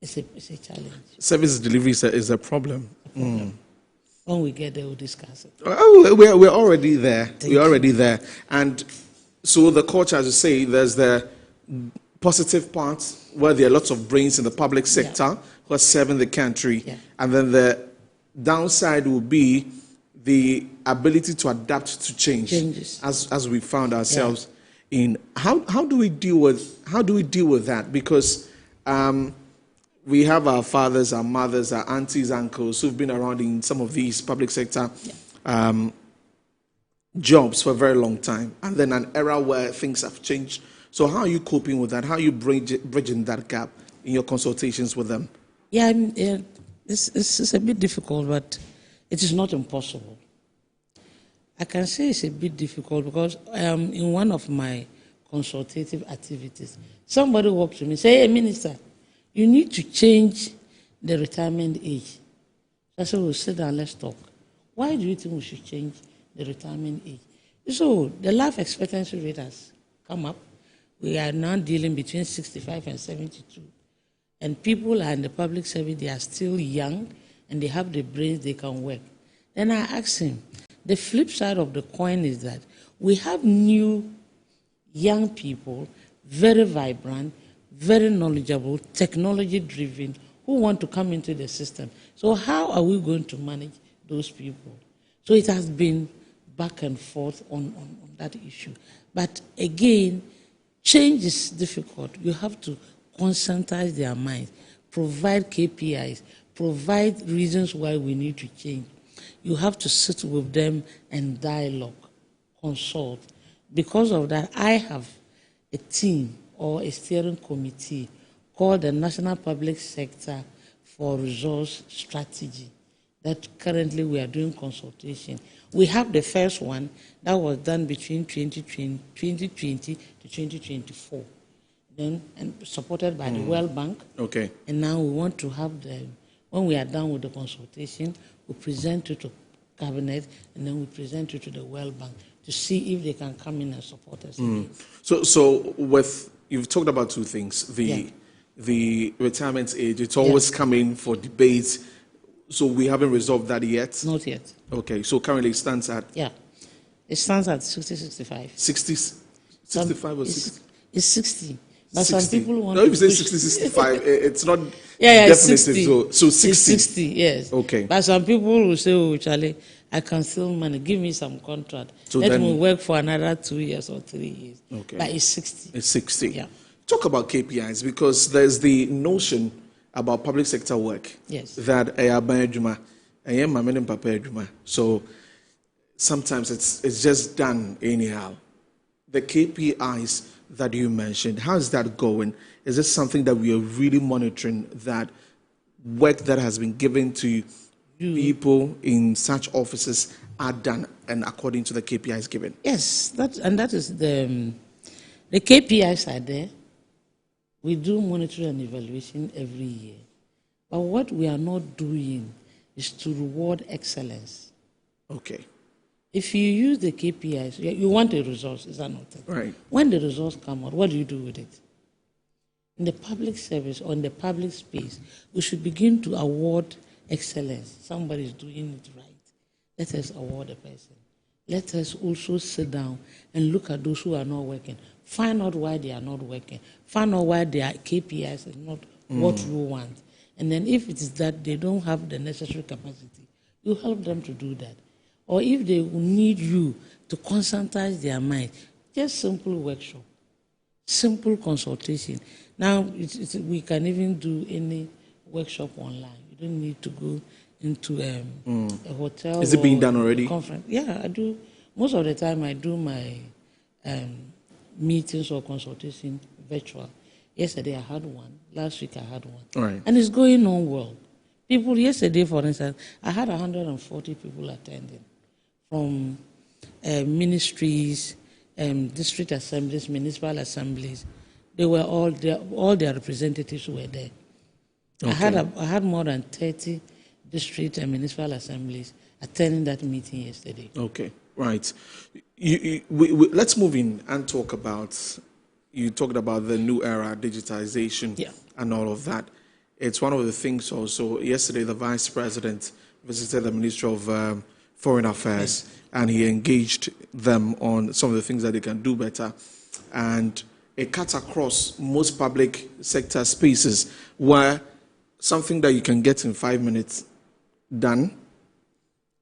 is a challenge. Service delivery is a problem. When we get there, we'll discuss it. Oh, we're already there. We're already there. And so the culture, as you say, there's the positive parts where there are lots of brains in the public sector who are serving the country. And then the downside will be the ability to adapt to changes. As we found ourselves in. How do we deal with that? Because we have our fathers, our mothers, our aunties, uncles who've been around in some of these public sector jobs for a very long time, and then an era where things have changed. So how are you coping with that? How are you bridging that gap in your consultations with them? It's a bit difficult, but it is not impossible. I can say it's a bit difficult because in one of my consultative activities, somebody walked to me and said, hey, Minister, you need to change the retirement age. I said, well, sit down, let's talk. Why do you think we should change the retirement age? So the life expectancy rate has come up. We are now dealing between 65 and 72. And people are in the public service, they are still young, and they have the brains, they can work. Then I asked him, the flip side of the coin is that we have new young people, very vibrant, very knowledgeable, technology-driven, who want to come into the system. So how are we going to manage those people? So it has been back and forth on that issue. But again, change is difficult. You have to conscientize their minds, provide KPIs, provide reasons why we need to change. You have to sit with them and dialogue, consult. Because of that, I have a team or a steering committee called the National Public Sector for Resource Strategy that currently we are doing consultation. We have the first one that was done between 2020 to 2024, then and supported by the World Bank. Okay. And now we want to have when we are done with the consultation, we present it to Cabinet, and then we present it to the World Bank to see if they can come in and support us. So you've talked about two things. The retirement age, it's always coming for debate. So we haven't resolved that yet? Not yet. Okay, so currently it stands at? It stands at 60, 65. 60, 65 or 60? It's 60. But 60. some people want no, if you say push 60, 65, it's not yeah, definitive. 60. So 60. It's 60, yes. Okay. But some people will say, oh, Charlie, I can still manage. Give me some contract. So Let then- me work for another 2 years or 3 years. Okay. But it's 60. It's 60. Yeah. Talk about KPIs, because there's the notion about public sector work. Yes. That so sometimes it's just done anyhow. The KPIs that you mentioned, how is that going? Is this something that we are really monitoring, that work that has been given to people in such offices are done and according to the KPIs given? Yes, that is the KPIs are there. We do monitoring and evaluation every year. But what we are not doing is to reward excellence. Okay. If you use the KPIs, you want a resource, is that not it? Right. When the results come out, what do you do with it? In the public service or in the public space, we should begin to award excellence. Somebody is doing it right. Let us award a person. Let us also sit down and look at those who are not working. Find out why they are not working. Find out why their KPIs are not what you want. And then if it is that they don't have the necessary capacity, you help them to do that. Or if they need you to concentrate their mind, just simple workshop, simple consultation. Now, we can even do any workshop online. You don't need to go into a hotel. Is it being done already? Conference. Yeah, I do. Most of the time, I do my meetings or consultation virtual. Yesterday, I had one. Last week, I had one. Right. And it's going on well. People, yesterday, for instance, I had 140 people attending from ministries, district assemblies, municipal assemblies. They were all their representatives were there. Okay. I had more than 30 district and municipal assemblies attending that meeting yesterday. Okay, right. Let's move in and talk about, you talked about the new era, digitization, and all of that. It's one of the things also. Yesterday, the Vice President visited the Ministry of Foreign Affairs, and he engaged them on some of the things that they can do better. And it cuts across most public sector spaces where something that you can get in 5 minutes done,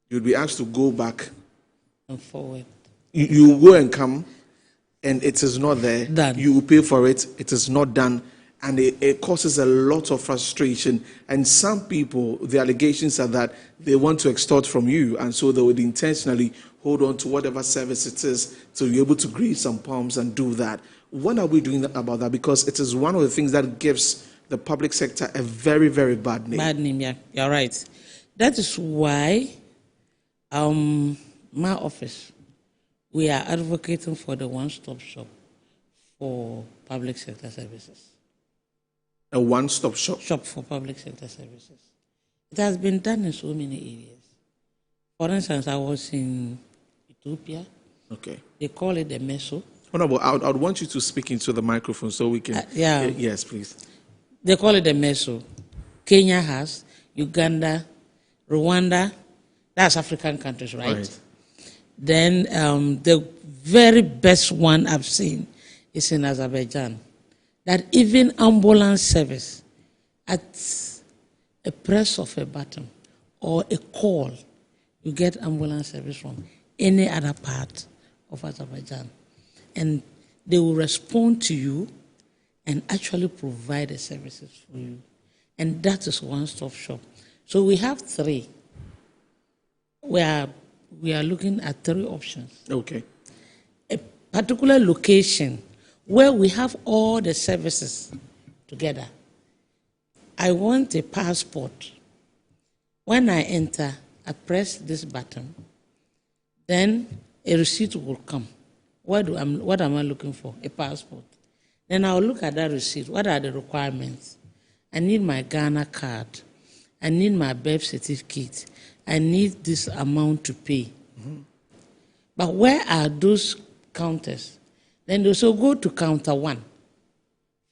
you'll be asked to go back and forward. You go and come, and it is not there. Done. You will pay for it. It is not done. And it causes a lot of frustration. And some people, the allegations are that they want to extort from you, and so they would intentionally hold on to whatever service it is to be able to grease some palms and do that. What are we doing about that? Because it is one of the things that gives the public sector a very, very bad name. Bad name, yeah. You're right. That is why my office, we are advocating for the one-stop shop for public sector services. A one-stop shop? Shop for public sector services. It has been done in so many areas. For instance, I was in Ethiopia. Okay. They call it the Meso. Oh, no, but I would want you to speak into the microphone so we can... Yes, please. They call it the Meso. Kenya has, Uganda, Rwanda, that's African countries, right? Then the very best one I've seen is in Azerbaijan. That even ambulance service, at a press of a button or a call, you get ambulance service from any other part of Azerbaijan. And they will respond to you and actually provide the services for you. And that is one-stop shop. So we have three. We are looking at three options. Okay. A particular location where we have all the services together. I want a passport. When I enter, I press this button, then a receipt will come. What am I looking for? A passport. Then I'll look at that receipt. What are the requirements? I need my Ghana card. I need my birth certificate. I need this amount to pay. But where are those counters? Then they also go to counter 1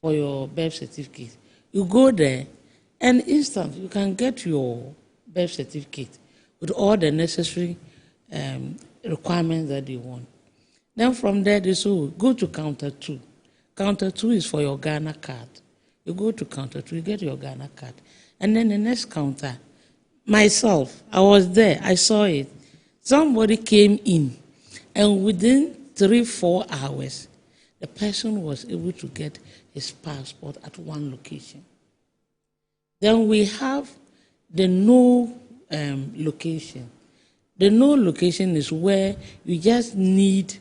for your birth certificate. You go there, and instantly you can get your birth certificate with all the necessary requirements that they want. Then from there, they say, oh, go to counter 2. Counter 2 is for your Ghana card. You go to counter 2, you get your Ghana card. And then the next counter, myself, I was there, I saw it. Somebody came in, and within 3-4 hours, the person was able to get his passport at one location. Then we have the no location. The no location is where you just need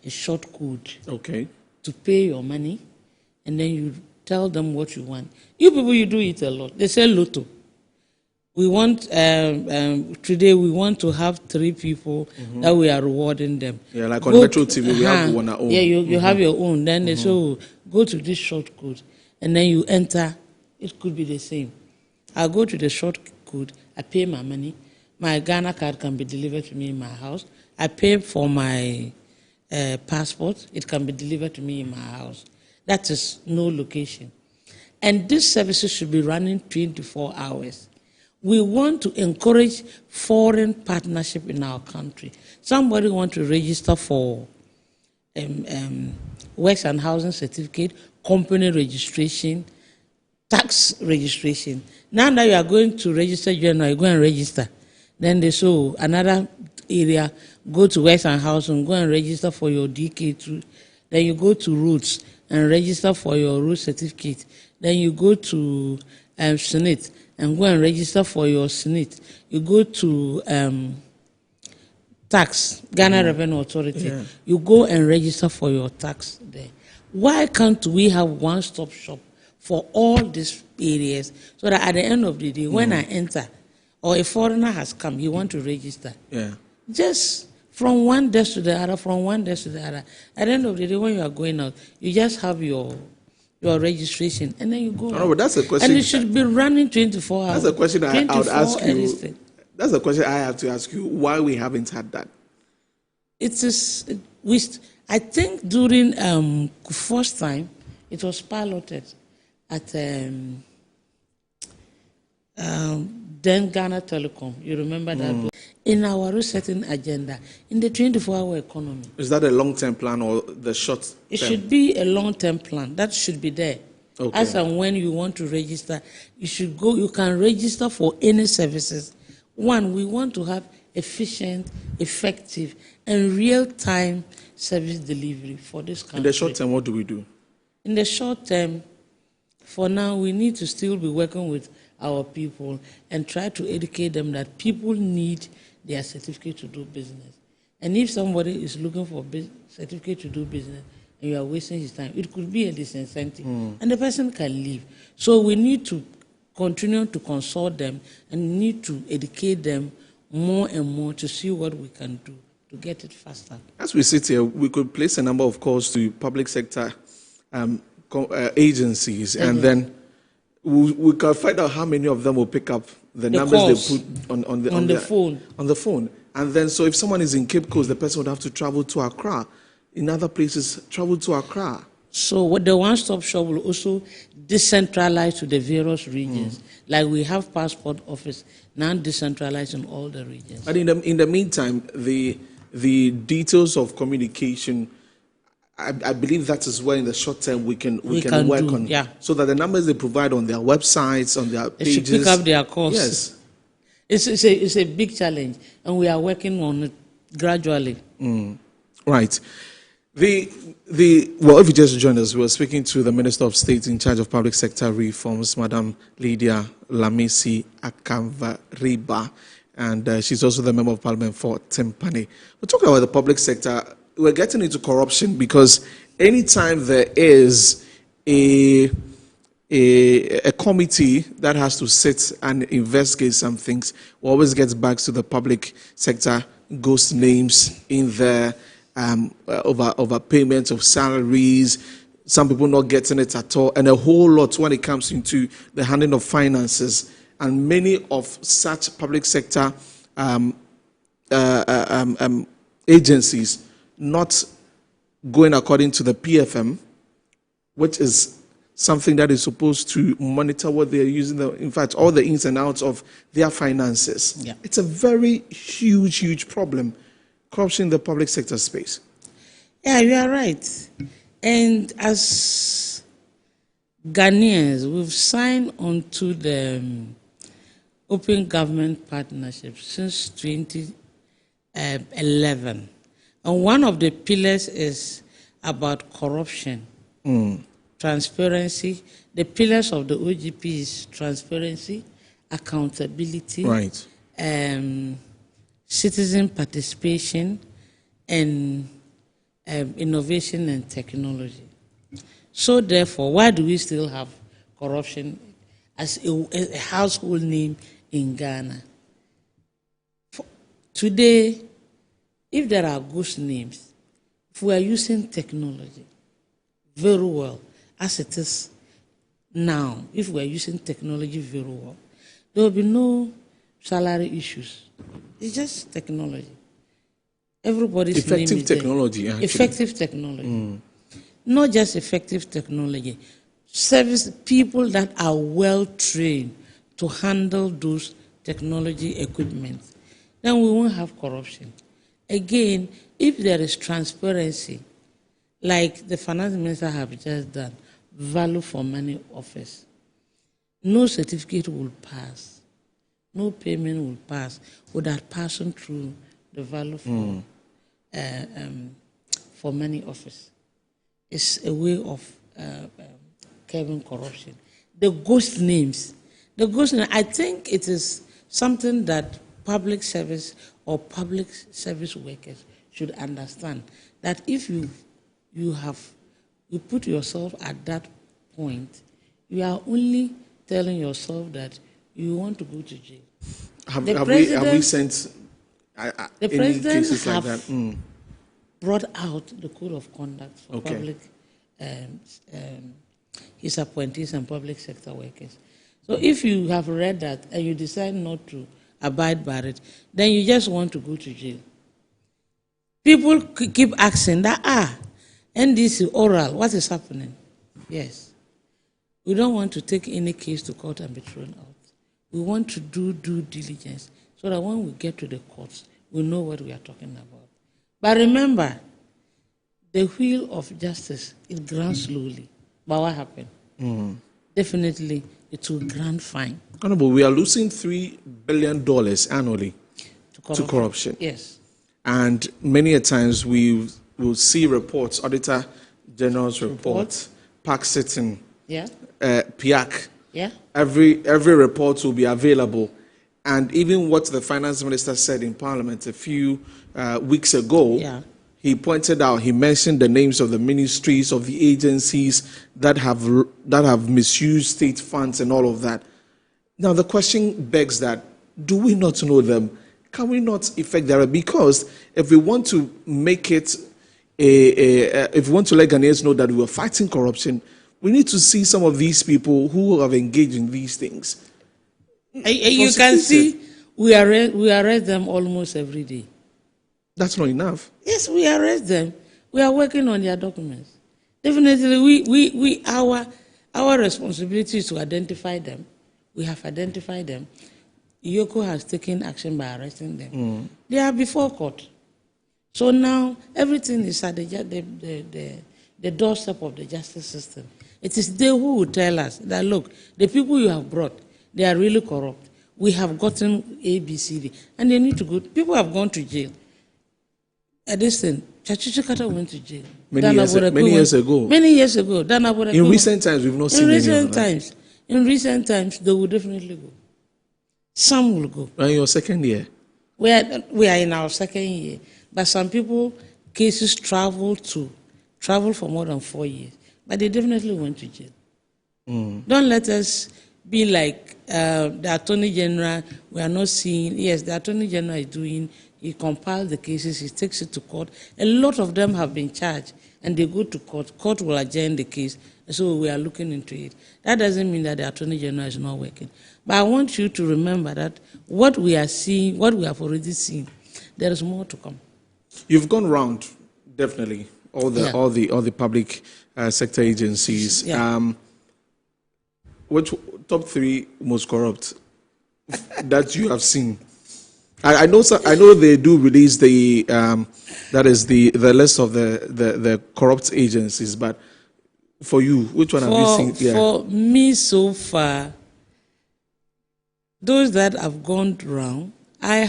a short code to pay your money, and then you tell them what you want. You people, you do it a lot. They say lotto. We want, today we want to have 3 people that we are rewarding them. Yeah, like on Metro TV, we have one our own. Yeah, you have your own. Then they say, oh, go to this short code, and then you enter. It could be the same. I go to the short code, I pay my money. My Ghana card can be delivered to me in my house. I pay for my passport. It can be delivered to me in my house. That is no location. And these services should be running 24 hours. We want to encourage foreign partnership in our country. Somebody want to register for works and housing certificate, company registration, tax registration. Now that you are going to register, you go and register. Then they show another area, go to works and housing, go and register for your DK2. Then you go to roots and register for your root certificate. Then you go to Senate and go and register for your Senate. You go to tax, Ghana Revenue Authority. Yeah. You go and register for your tax there. Why can't we have one-stop shop for all these areas so that at the end of the day, when I enter, or a foreigner has come, you want to register. Yeah. Just from one desk to the other, from one desk to the other. At the end of the day, when you are going out, you just have your registration, and then you go. No, but that's a question. And it should be running 24 hours. That's a question I would ask you. That's a question I have to ask you. Why we haven't had that? It is. I think during first time it was piloted at then Ghana Telecom. You remember that? In our resetting agenda, in the 24-hour economy. Is that a long-term plan or the short term? It should be a long-term plan. That should be there. Okay. As and when you want to register, you should go. You can register for any services. One, we want to have efficient, effective, and real-time service delivery for this country. In the short term, what do we do? In the short term, for now, we need to still be working with our people and try to educate them that people need their certificate to do business. And if somebody is looking for a certificate to do business and you are wasting his time, it could be a disincentive, and the person can leave. So we need to continue to consult them and need to educate them more and more to see what we can do to get it faster. As we sit here, we could place a number of calls to public sector agencies, and then we can find out how many of them will pick up the numbers calls they put on the phone. And then, so if someone is in Cape Coast, the person would have to travel to Accra. In other places, travel to Accra. So what the one-stop shop will also decentralize to the various regions. Like we have passport office, now decentralized in all the regions. But in the meantime, the details of communication, I believe that is where in the short term we can work on. Yeah. So that the numbers they provide on their websites, on their pages. They should pick up their calls. Yes. It's a big challenge, and we are working on it gradually. Right. Well, if you just joined us, we're speaking to the Minister of State in charge of public sector reforms, Madam Lydia Lamisi Akamvariba, and she's also the Member of Parliament for Timpani. We're talking about the public sector. We're getting into corruption because anytime there is a committee that has to sit and investigate some things, we always get back to the public sector, ghost names in there, over payments of salaries, some people not getting it at all, and a whole lot when it comes into the handling of finances. And many of such public sector agencies not going according to the PFM, which is something that is supposed to monitor what they are using, in fact, all the ins and outs of their finances. Yeah. It's a very huge problem. corruption in the public sector space? Yeah, you are right. And as Ghanaians, we've signed on to the Open Government Partnership since 2011. And one of the pillars is about corruption, transparency. The pillars of the OGP is transparency, accountability, right, citizen participation, and innovation and technology. So therefore, why do we still have corruption as a household name in Ghana? Today, if there are ghost names, if we are using technology very well, as it is now, if we are using technology very well, there will be no salary issues. It's just technology. Everybody's effective name is technology. There. Effective technology. Not just effective technology. Service people that are well trained to handle those technology equipment. Then we won't have corruption. Again, if there is transparency, like the finance minister have just done, value for money office, no certificate will pass, no payment will pass without passing through the value for money office. It's a way of curbing corruption. The ghost names, I think it is something that public service or public service workers should understand, that if you put yourself at that point, you are only telling yourself that you want to go to jail. Have we sent the any president cases like have that? Brought out the code of conduct for public, his appointees and public sector workers. So if you have read that and you decide not to abide by it, then you just want to go to jail. People keep asking that, NDC oral, what is happening? Yes. We don't want to take any case to court and be thrown out. We want to do due diligence so that when we get to the courts, we know what we are talking about. But remember, the wheel of justice, it grounds slowly. But what happened? Definitely, it will grant fine. Honorable, we are losing $3 billion annually to corruption. Yes. And many a times we will see reports, Auditor General's report, PAC sitting, PIAC. Yeah. Every report will be available. And even what the finance minister said in Parliament a few weeks ago, he pointed out, he mentioned the names of the ministries, of the agencies that have misused state funds and all of that. Now the question begs that, do we not know them? Can we not effect that? Because if we want to make it, if we want to let Ghanaians know that we are fighting corruption, we need to see some of these people who have engaged in these things. You can see we arrest them almost every day. That's not enough. Yes, we arrest them. We are working on their documents. Definitely, our responsibility is to identify them. We have identified them. Yoko has taken action by arresting them. They are before court. So now everything is at the doorstep of the justice system. It is they who will tell us that, look, the people you have brought, they are really corrupt. We have gotten A, B, C, D, and they need to go. People have gone to jail. Tsatsu Tsikata went to jail. Many years ago. Many years ago. In recent times, we've not seen any. In recent times, they will definitely go. Some will go. In your second year? We are in our second year. But some people, cases travel for more than 4 years. But they definitely went to jail. Don't let us be like the Attorney General. We are not seeing. Yes, the Attorney General is doing. He compiles the cases. He takes it to court. A lot of them have been charged, and they go to court. Court will adjourn the case. So we are looking into it. That doesn't mean that the Attorney General is not working. But I want you to remember that what we are seeing, what we have already seen, there is more to come. You've gone round, definitely, all the public sector agencies. Which top 3 most corrupt that you have seen? I know they do release the that is the list of the corrupt agencies, but for you, which one have you seen? Yeah. For me so far, those that have gone round, I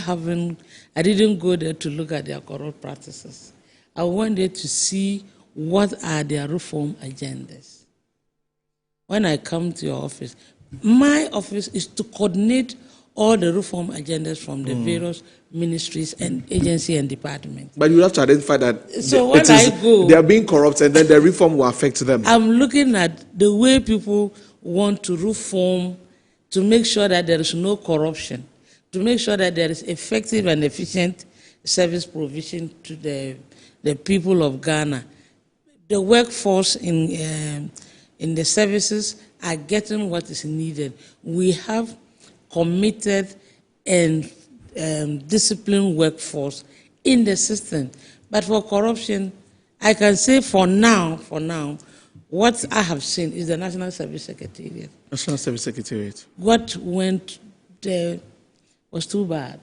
didn't go there to look at their corrupt practices. I went there to see what are their reform agendas. When I come to your office, my office is to coordinate all the reform agendas from the various ministries and agencies and departments. But you have to identify that they are being corrupt, and then the reform will affect them. I'm looking at the way people want to reform to make sure that there is no corruption, to make sure that there is effective and efficient service provision to the people of Ghana. The workforce in the services are getting what is needed. We have committed and disciplined workforce in the system. But for corruption, I can say for now, what I have seen is the National Service Secretariat. National Service Secretariat. What went there was too bad.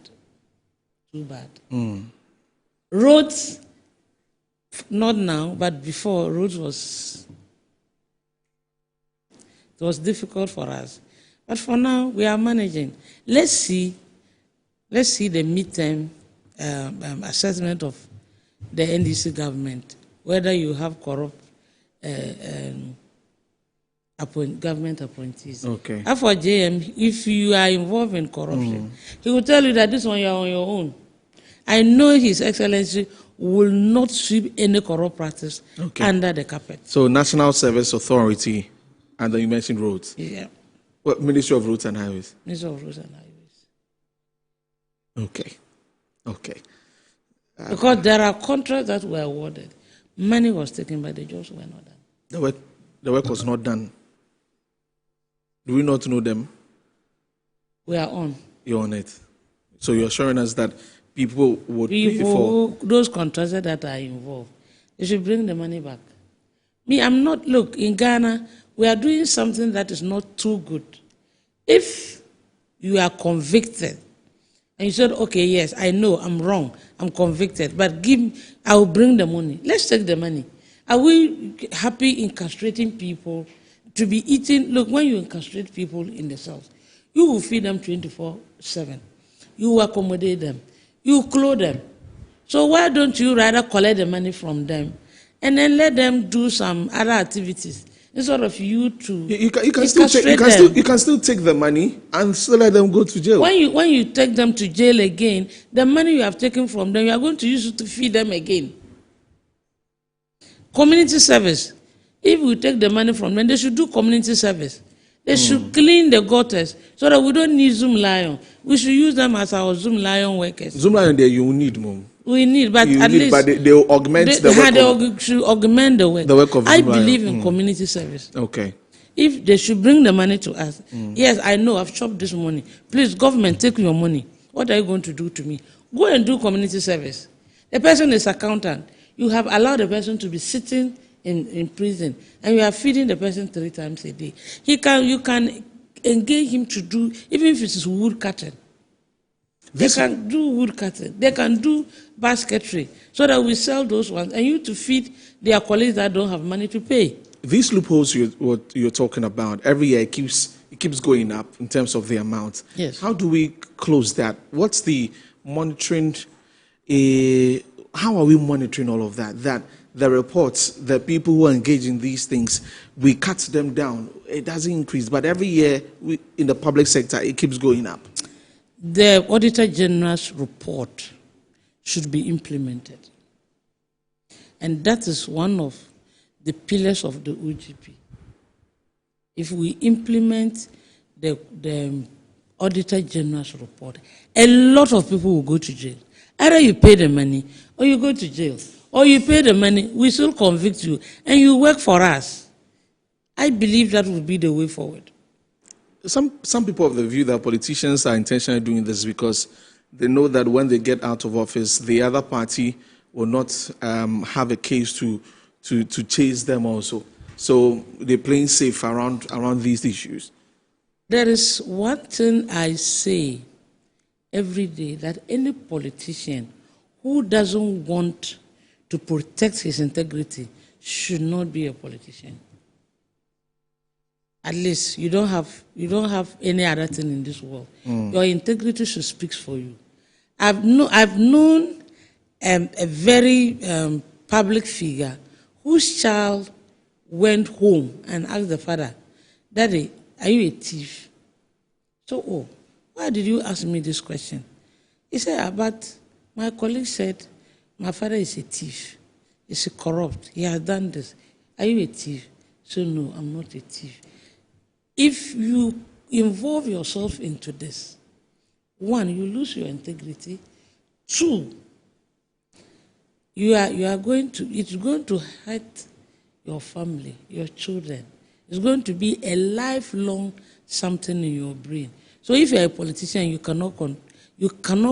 Too bad. Roads, not now, but before, roads it was difficult for us. But for now, we are managing. Let's see the midterm assessment of the NDC government, whether you have corrupt government appointees. Okay. As for JM, if you are involved in corruption, he will tell you that this one you are on your own. I know His Excellency will not sweep any corrupt practice under the carpet. So National Service Authority, and then you mentioned roads. Yeah. What, Ministry of Roads and Highways? Ministry of Roads and Highways. Okay. Because there are contracts that were awarded. Money was taken, but the jobs were not done. The work was not done. Do we not know them? We are on. You're on it. So you're showing us that people would pay for... Those contractors that are involved, they should bring the money back. Look, in Ghana, we are doing something that is not too good. If you are convicted, and you said, okay, yes, I know, I'm wrong, I'm convicted, but I will bring the money. Let's take the money. Are we happy in castrating people to be eating? Look, when you castrate people in the South, you will feed them 24/7. You will accommodate them. You clothe them. So why don't you rather collect the money from them and then let them do some other activities instead of you to you can still take the money and still let them go to jail. When you take them to jail again, the money you have taken from them, you are going to use it to feed them again. Community service. If we take the money from them, they should do community service. They should clean the gutters so that we don't need Zoom Lion. We should use them as our Zoom Lion workers. Zoom Lion, there you need, Mom. We need, but at least they will augment the work. They should augment the work. The work of I believe in community service. Okay. If they should bring the money to us, yes, I know I've chopped this money. Please, government, take your money. What are you going to do to me? Go and do community service. The person is accountant. You have allowed the person to be sitting in prison, and you are feeding the person 3 times a day. You can engage him to do, even if it is wood cutting. They can do wood cutting. They can do basketry, so that we sell those ones, and you to feed their colleagues that don't have money to pay. These loopholes you're talking about, every year it keeps going up in terms of the amount. Yes. How do we close that? What's the monitoring? How are we monitoring all of that? That the reports, the people who are engaged in these things, we cut them down. It doesn't increase, but every year in the public sector, it keeps going up. The Auditor General's report should be implemented. And that is one of the pillars of the OGP. If we implement the Auditor General's report, a lot of people will go to jail. Either you pay the money or you go to jail. Or you pay the money, we still convict you, and you work for us. I believe that would be the way forward. Some people have the view that politicians are intentionally doing this because they know that when they get out of office, the other party will not have a case to chase them also. So they're playing safe around these issues. There is one thing I say every day that any politician who doesn't want to protect his integrity should not be a politician. At least you don't have any other thing in this world. Your integrity should speak for you. I've known a very public figure whose child went home and asked the father, "Daddy, are you a thief?" So, "Oh, why did you ask me this question?" He said, "But my colleague said my father is a thief. He's a corrupt. He has done this. Are you a thief?" So, "No, I'm not a thief." If you involve yourself into this, one, you lose your integrity. Two, it's going to hurt your family, your children. It's going to be a lifelong something in your brain. So if you're a politician, you cannot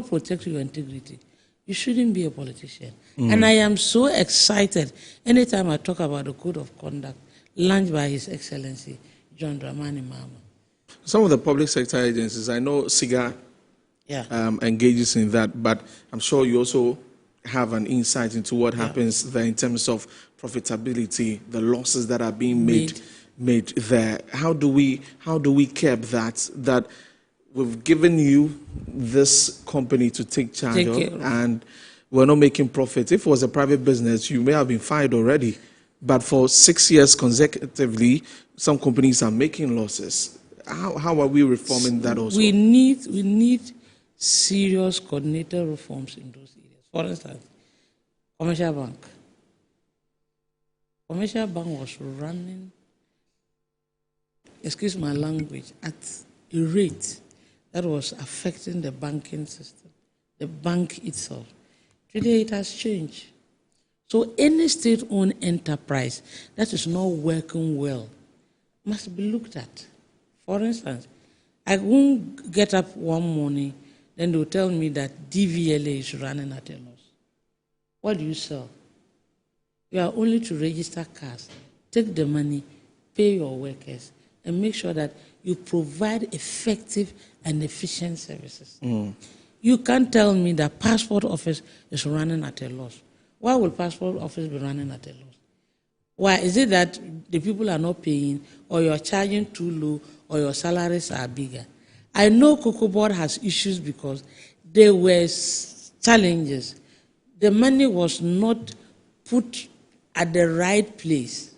protect your integrity. You shouldn't be a politician. And I am so excited anytime I talk about the code of conduct launched by His Excellency John Dramani Mahama. Some of the public sector agencies, I know SIGA engages in that, but I'm sure you also have an insight into what happens there in terms of profitability, the losses that are being made there. How do we curb that we've given you this company to take charge of and we're not making profit? If it was a private business, you may have been fired already. But for 6 years consecutively, some companies are making losses. How are we reforming that also? We need serious coordinated reforms in those areas. For instance, Commercial Bank. Commercial Bank was running, excuse my language, at a rate that was affecting the banking system, the bank itself. Today it has changed. So any state-owned enterprise that is not working well must be looked at. For instance, I won't get up one morning, then they'll tell me that DVLA is running at a loss. What do you sell? You are only to register cars, take the money, pay your workers, and make sure that you provide effective and efficient services. You can't tell me that passport office is running at a loss. Why will passport office be running at a loss? Why? Is it that the people are not paying, or you're charging too low, or your salaries are bigger? I know Cocoa Board has issues because there were challenges. The money was not put at the right place.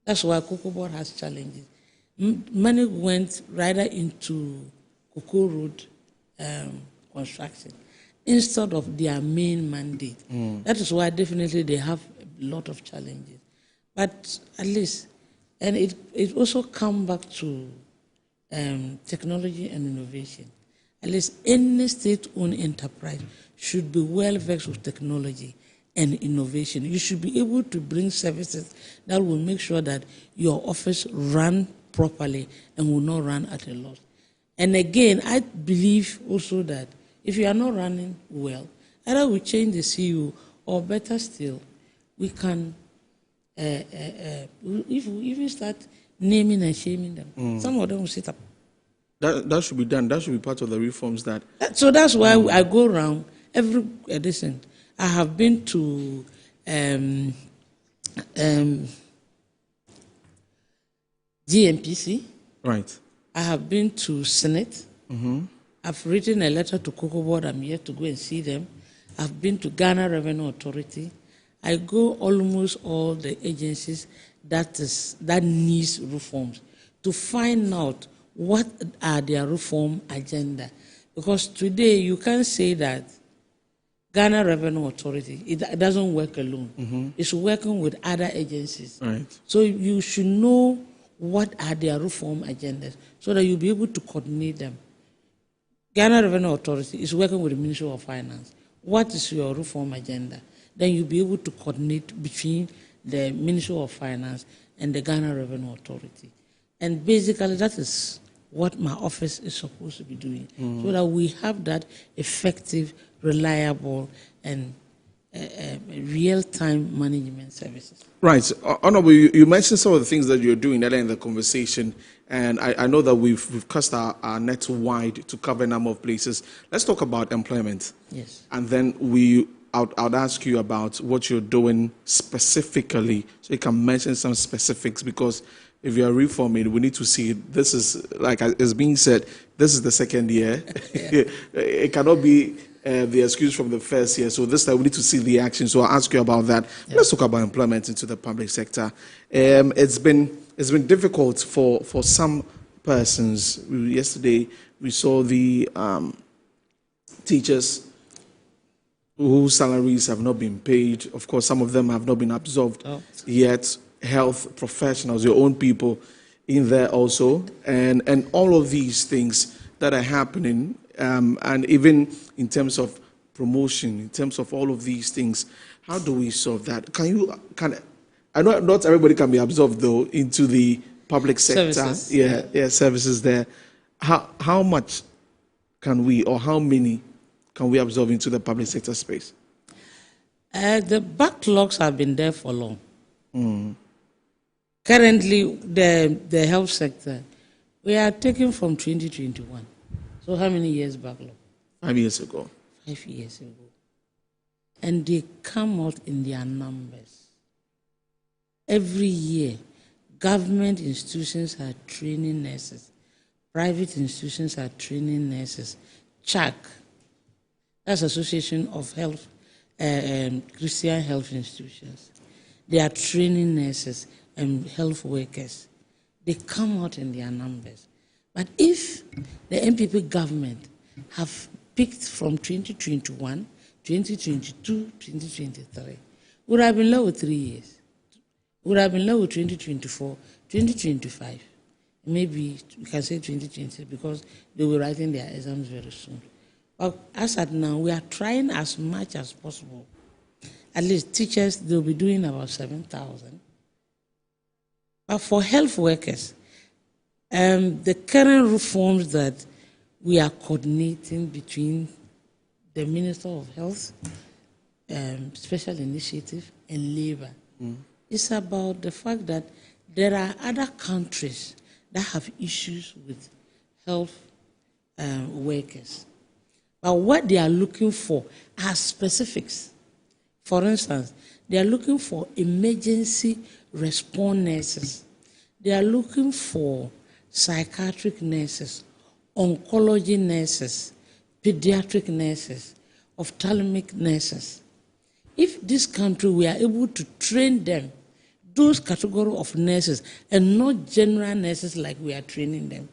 That's why Cocoa Board has challenges. Money went rather into Cocoa Road construction instead of their main mandate. That is why definitely they have a lot of challenges. But at least, and it also comes back to technology and innovation. At least any state-owned enterprise should be well versed with technology and innovation. You should be able to bring services that will make sure that your office run properly and will not run at a loss. And again, I believe also that if you are not running well, either we change the CEO, or better still, we can, if we even start naming and shaming them, some of them will sit up. That should be done. That should be part of the reforms that. So that's why I go around every edition. I have been to GMPC. Right. I have been to Senate. I've written a letter to Cocoa Board. I'm here to go and see them. I've been to Ghana Revenue Authority. I go almost all the agencies that needs reforms to find out what are their reform agenda. Because today you can't say that Ghana Revenue Authority, it doesn't work alone. It's working with other agencies. Right. So you should know what are their reform agendas so that you'll be able to coordinate them. Ghana Revenue Authority is working with the Ministry of Finance. What is your reform agenda? Then you'll be able to coordinate between the Ministry of Finance and the Ghana Revenue Authority. And basically that is what my office is supposed to be doing, so that we have that effective, reliable, and real-time management services. Right. Honorable, you mentioned some of the things that you're doing earlier in the conversation, and I know that we've cast our net wide to cover a number of places. Let's talk about employment. Yes. And then I'll ask you about what you're doing specifically, so you can mention some specifics, because if you're reforming, we need to see it. This is, like it's being said, this is the second year. It cannot be the excuse from the first year. So this time we need to see the action. So I'll ask you about that. Yeah. Let's talk about employment into the public sector. It's been difficult for some persons. Yesterday we saw the teachers whose salaries have not been paid. Of course, some of them have not been absorbed yet. Health professionals, your own people in there also, and all of these things that are happening, and even in terms of promotion, in terms of all of these things, how do we solve that? I know not everybody can be absorbed though into the public sector. Services. Services there. How much can we, or how many can we absorb into the public sector space? The backlogs have been there for long. Currently, the health sector, we are taking from 2021. So how many years backlog? 5 years ago. 5 years ago. And they come out in their numbers. Every year, government institutions are training nurses. Private institutions are training nurses. CHAC, that's Association of Health, Christian Health Institutions. They are training nurses and health workers. They come out in their numbers. But if the MPP government have picked from 2021, 2022, 2023, would have been low with 3 years. Would have been low with 2024, 2025. Maybe we can say 2020 because they will be writing their exams very soon. But as at now, we are trying as much as possible. At least teachers, they'll be doing about 7,000. But for health workers, the current reforms that we are coordinating between the Minister of Health, Special Initiative, and Labour, it's about the fact that there are other countries that have issues with health workers. But what they are looking for are specifics. For instance, they are looking for emergency response nurses. They are looking for psychiatric nurses, oncology nurses, pediatric nurses, ophthalmic nurses. If this country we are able to train them, those category of nurses, and not general nurses like we are training them,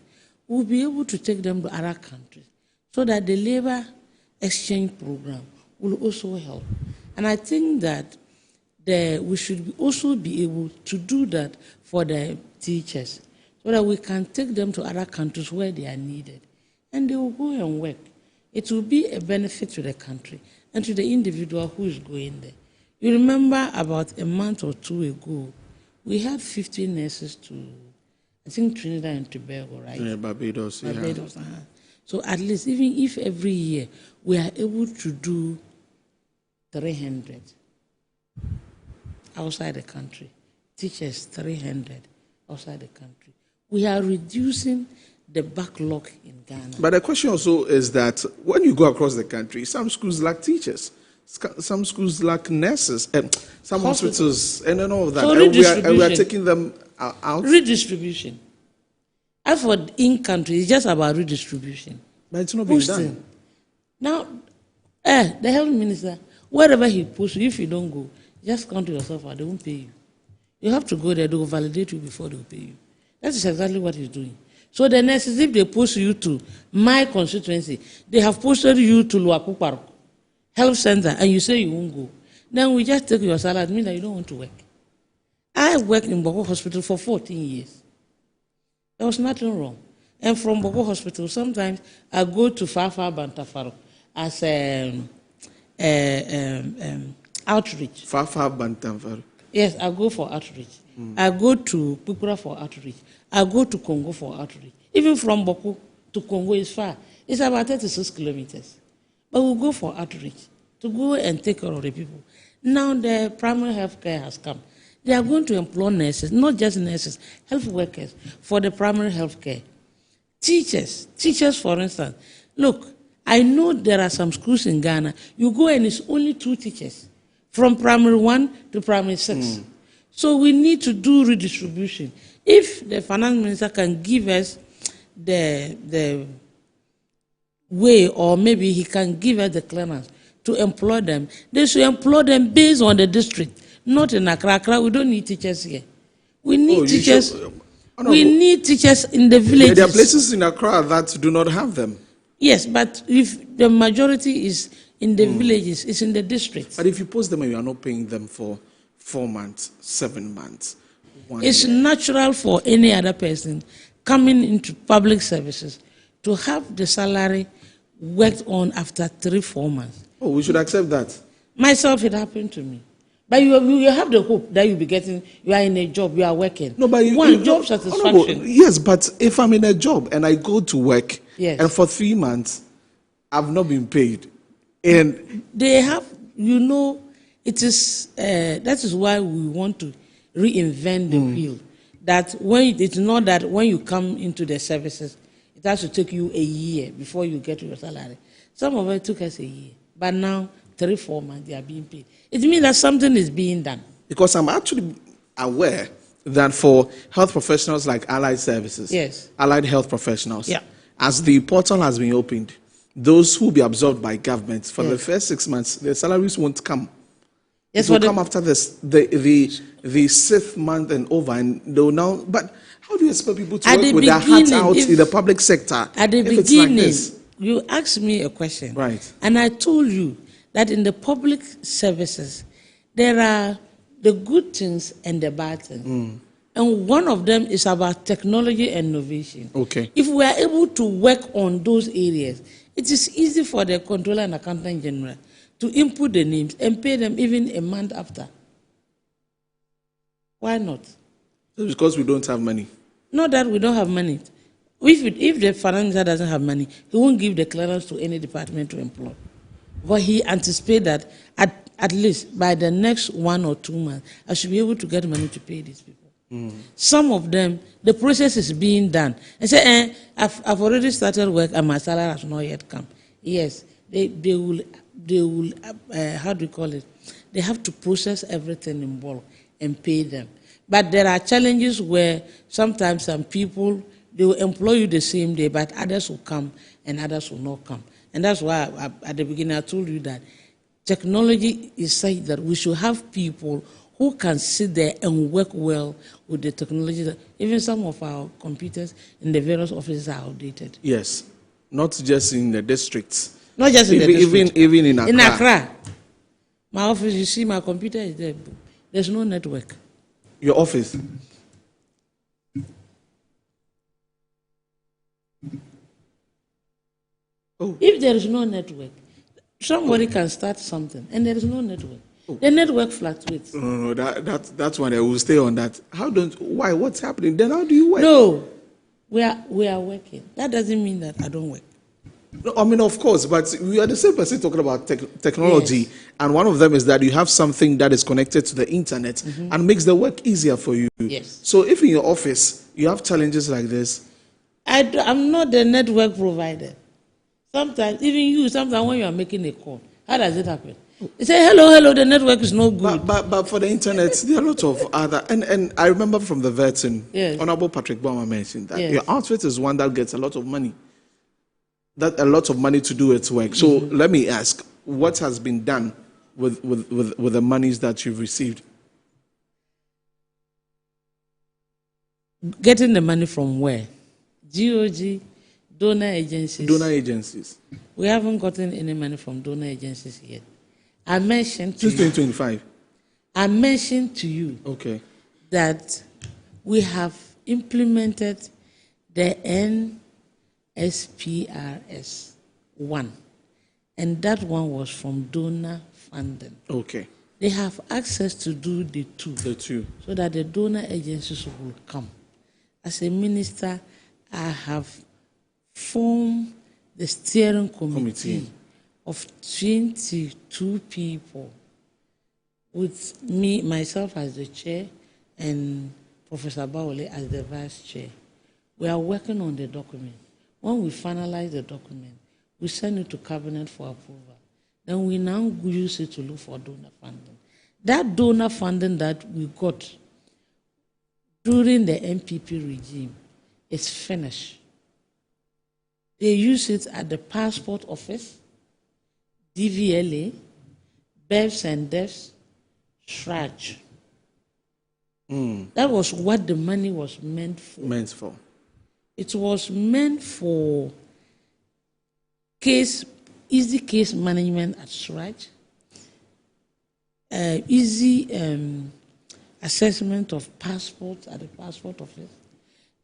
we'll be able to take them to other countries so that the labor exchange program will also help. And I think that we should also be able to do that for the teachers so that we can take them to other countries where they are needed. And they will go and work. It will be a benefit to the country and to the individual who is going there. You remember about a month or two ago, we had 50 nurses to, I think, Trinidad and Tobago, right? Yeah, Barbados. Barbados. Yeah. So at least, even if every year we are able to do 300 outside the country, teachers 300 outside the country, we are reducing the backlog in Ghana. But the question also is that when you go across the country, some schools lack teachers, some schools lack nurses, and some hospitals, and then all of that. So and we are taking them out. Redistribution. As for in-country, it's just about redistribution. But it's not being done. Now, the health minister, wherever he posts you, if you don't go, just count to yourself out, they won't pay you. You have to go there, they will validate you before they will pay you. That is exactly what he's doing. So the nurses, if they post you to my constituency, they have posted you to Luapuparo Health Center, and you say you won't go. Then we just take your salary, mean that you don't want to work. I worked in Boko Hospital for 14 years. There was nothing wrong. And from Boko Hospital, sometimes I go to Fafa Bantafaro as outreach. Fafa Bantafaro? Yes, I go for outreach. I go to Pupura for outreach. I go to Congo for outreach. Even from Boko to Congo is far. It's about 36 kilometers. But we'll go for outreach. to go and take care of the people. Now the primary health care has come. They are going to employ nurses, not just nurses, health workers for the primary health care. Teachers, for instance. Look, I know there are some schools in Ghana. You go and it's only 2 teachers, from primary 1 to primary 6. So we need to do redistribution. If the finance minister can give us the way, or maybe he can give us the clearance to employ them, they should employ them based on the district, not in Accra. Accra, we don't need teachers here. We need teachers. We need teachers in the villages. There are places in Accra that do not have them. Yes, but if the majority is in the villages, it's in the districts. But if you post them and you are not paying them for 4 months, 7 months, 1 it's year. natural for any other person coming into public services to have the salary worked on after 3-4 months. Oh, we should accept that. Myself, it happened to me. But you have the hope that you'll be getting, you are in a job, you are working. No, but job satisfaction. Yes, but if I'm in a job and I go to work, yes, and for 3 months, I've not been paid. And they have, it is, that is why we want to reinvent the wheel. That it's not that when you come into the services, it has to take you a year before you get your salary. Some of it took us a year, but now 3-4 months they are being paid. It means that something is being done. Because I'm actually aware that for health professionals like allied services, yes, allied health professionals, yeah, as the portal has been opened, those who will be absorbed by government for the first 6 months, their salaries won't come. Yes, it will come after this, the 6th month and over, and they'll now. But how do you expect people to work with their hearts out in the public sector? At the beginning, you asked me a question, right? And I told you that in the public services, there are the good things and the bad things. And one of them is about technology and innovation. Okay. If we are able to work on those areas, it is easy for the Controller and Accountant General to input the names and pay them even a month after. Why not? Because we don't have money. Not that we don't have money. If the financier doesn't have money, he won't give the clearance to any department to employ. But he anticipates that at least by the next 1 or 2 months, I should be able to get money to pay these people. Some of them, the process is being done. And say, I've already started work and my salary has not yet come. Yes, they will, how do you call it? They have to process everything in bulk and pay them. But there are challenges where sometimes some people, they will employ you the same day, but others will come and others will not come. And that's why at the beginning I told you that technology is such that we should have people who can sit there and work well with the technology. Even some of our computers in the various offices are outdated. Yes, not just in the districts. Not just in the district. Even in Accra. In Accra. My office, you see, my computer is there. There's no network. Your office? Oh. If there is no network, somebody can start something, and there is no network. Oh. The network fluctuates. No, that's one. I will stay on that. Why? What's happening? Then how do you work? No, we are working. That doesn't mean that I don't work. No, I mean, of course, but we are the same person talking about technology, yes. And one of them is that you have something that is connected to the internet and makes the work easier for you. Yes. So if in your office you have challenges like this, I'm not the network provider. Sometimes, even sometimes when you are making a call, how does it happen? You say, hello, the network is no good. But for the internet, there are a lot of other, and I remember from the vetting, yes. Honorable Patrick Boma mentioned that yes. your outfit is one that gets a lot of money. A lot of money to do its work. So let me ask, what has been done with the monies that you've received? Getting the money from where? GOG, donor agencies. Donor agencies. We haven't gotten any money from donor agencies yet. I mentioned to since 2025. I mentioned to you that we have implemented the NSPRS 1, and that one was from donor funding. Okay. They have access to do the two. The two. So that the donor agencies will come. As a minister, I have formed the steering committee of 22 people, with me, myself as the chair, and Professor Bawole as the vice chair. We are working on the document. When we finalize the document, we send it to Cabinet for approval. Then we now use it to look for donor funding. That donor funding that we got during the MPP regime is finished. They use it at the passport office, DVLA, births and deaths, Shraj. That was what the money was meant for. It was meant for easy case management at Shraj, easy assessment of passports at the passport office.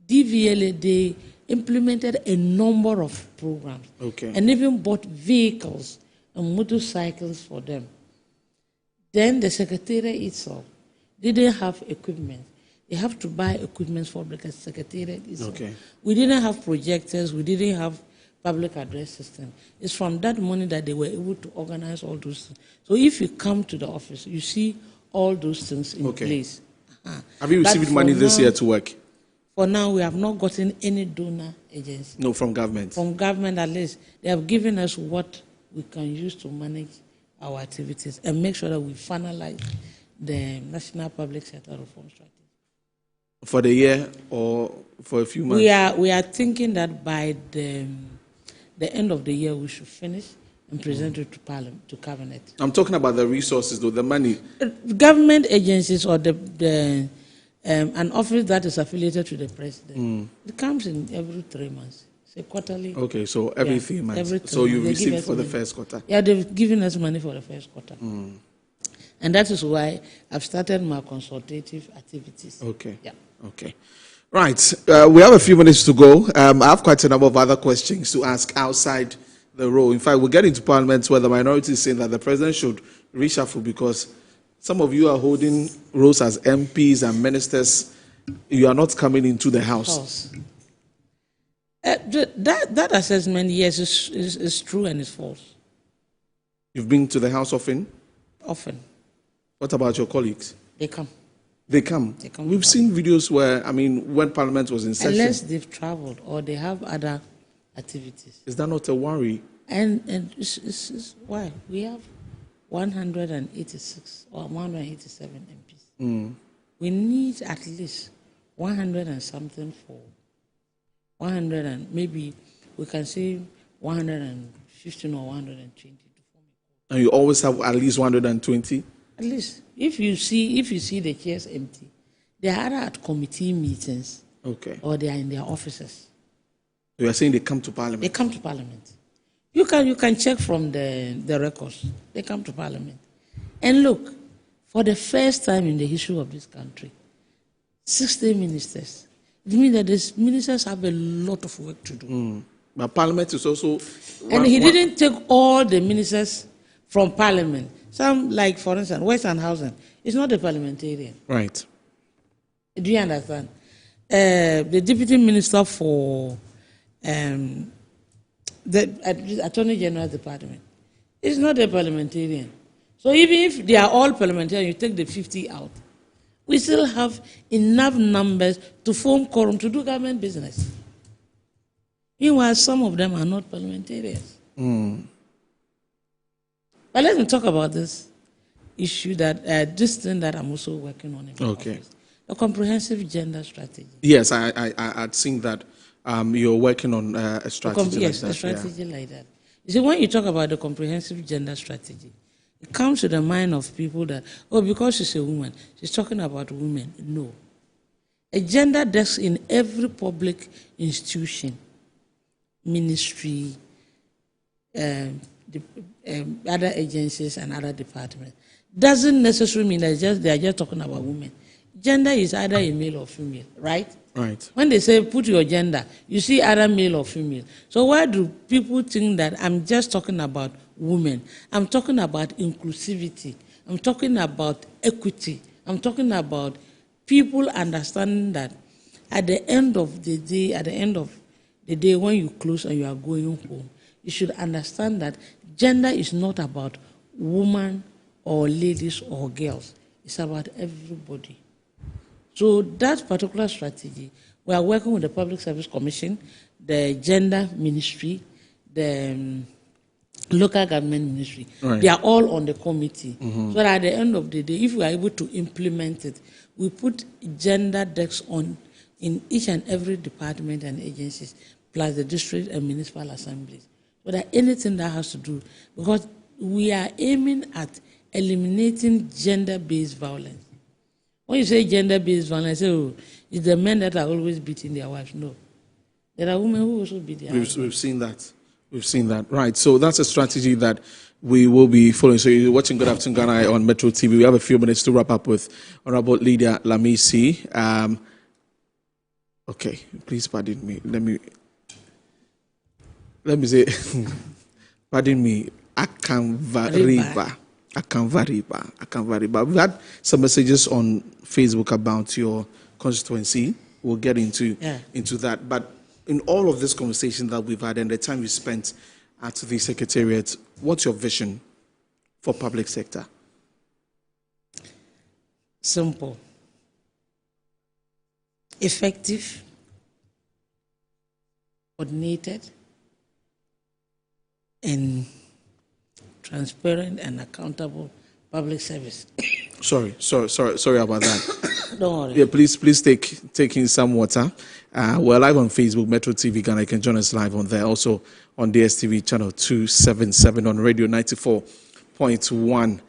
DVLA, they implemented a number of programs and even bought vehicles and motorcycles for them. Then the Secretariat itself didn't have equipment. They have to buy equipment for the Secretariat itself. We didn't have projectors, we didn't have public address system. It's from that money that they were able to organize all those things. So if you come to the office, you see all those things in place. Have you received money this year to work? For now, we have not gotten any donor agency. No, from government. From government, at least. They have given us what we can use to manage our activities and make sure that we finalize the National Public Sector Reform Strategy. For the year or for a few months? We are thinking that by the end of the year we should finish and present it to Parliament, to Cabinet. I'm talking about the resources, though, the money. Government agencies or an office that is affiliated to the president. It comes in every 3 months. It's a quarterly. Okay, so every 3 months. So you received for the first quarter? Yeah, they've given us money for the first quarter. And that is why I've started my consultative activities. Okay. Yeah. Okay. Right. We have a few minutes to go. I have quite a number of other questions to ask outside the role. In fact, we'll get into Parliament where the minority is saying that the president should reshuffle because some of you are holding roles as MPs and ministers. You are not coming into the House. That assessment, yes, is true and is false. You've been to the House often? Often. What about your colleagues? They come. They come? They come. We've seen videos where, when Parliament was in session. Unless they've traveled or they have other activities. Is that not a worry? And it's why? We have 186 or 187 MPs. We need at least 100 and something for 100 and maybe we can say 115 or 120. And you always have at least 120? At least. If you see the chairs empty, they are either at committee meetings or they are in their offices. You are saying they come to Parliament? They come to Parliament. You can check from the records. They come to Parliament. And look, for the first time in the history of this country, 60 ministers. It means that these ministers have a lot of work to do. But Parliament is also... And he didn't take all the ministers from Parliament. Some, like, for instance, Western Housing, is not a parliamentarian. Right. Do you understand? The Deputy Minister for the Attorney General's Department is not a parliamentarian. So even if they are all parliamentarians, you take the 50 out, we still have enough numbers to form quorum to do government business. Meanwhile, some of them are not parliamentarians. But let me talk about this issue this thing that I'm also working on in my office. A comprehensive gender strategy. Yes, I'd seen that you're working on a strategy like that. Yes, a strategy like that. You see, when you talk about the comprehensive gender strategy, it comes to the mind of people that, because she's a woman, she's talking about women. No. A gender desk in every public institution, ministry, other agencies and other departments, doesn't necessarily mean that they are just talking about women. Gender is either a male or female, right? Right. When they say put your gender, you see either male or female. So why do people think that I'm just talking about women? I'm talking about inclusivity. I'm talking about equity. I'm talking about people understanding that at the end of the day, when you close and you are going home, you should understand that Gender is not about women or ladies or girls. It's about everybody. So that particular strategy, we are working with the Public Service Commission, the Gender Ministry, the local government ministry. Right. They are all on the committee. Mhm. So that at the end of the day, if we are able to implement it, we put gender desks on in each and every department and agencies, plus the district and municipal assemblies. So that anything that has to do, because we are aiming at eliminating gender-based violence. When you say gender-based violence, say, oh, it's the men that are always beating their wives. No. There are women who also beat their wives. We've seen that. We've seen that. Right. So that's a strategy that we will be following. So you're watching Good Afternoon Ghana on Metro TV. We have a few minutes to wrap up with Honorable Lydia Lamisi. Okay, please pardon me. Let me say, pardon me, Akanvariba. We've had some messages on Facebook about your constituency. We'll get into that. But in all of this conversation that we've had and the time you spent at the Secretariat, what's your vision for public sector? Simple. Effective, coordinated, and transparent and accountable public service. Sorry about that. Don't worry. Yeah, please take in some water. We're live on Facebook, Metro TV Ghana. You can join us live on there. Also on DSTV channel 277 on radio 94.1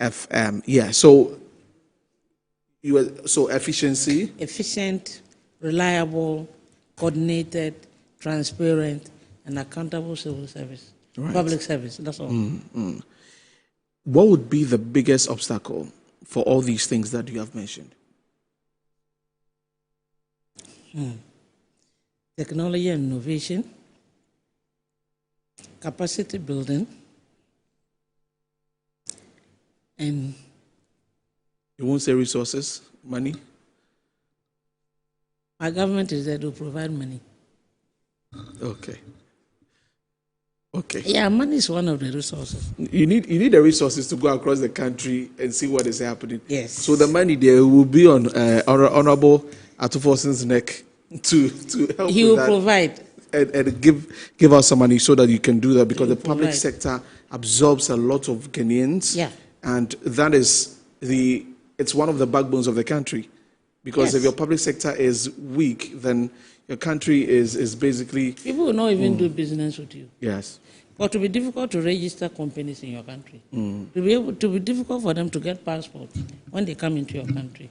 FM. Yeah. So efficiency, efficient, reliable, coordinated, transparent, and accountable civil service, right. Public service. That's all. What would be the biggest obstacle for all these things that you have mentioned? Technology and innovation, capacity building, and you won't say resources, money? Our government is there to provide money. Okay. Yeah, money is one of the resources. You need the resources to go across the country and see what is happening. Yes. So the money there will be on Honorable Atufoson's neck to help. He will provide and give us some money so that you can do that, because the public sector absorbs a lot of Ghanaians. Yeah. And that is it's one of the backbones of the country. Because if your public sector is weak, then your country is basically... People will not even do business with you. Yes. But to be difficult to register companies in your country. To be difficult for them to get passports when they come into your country.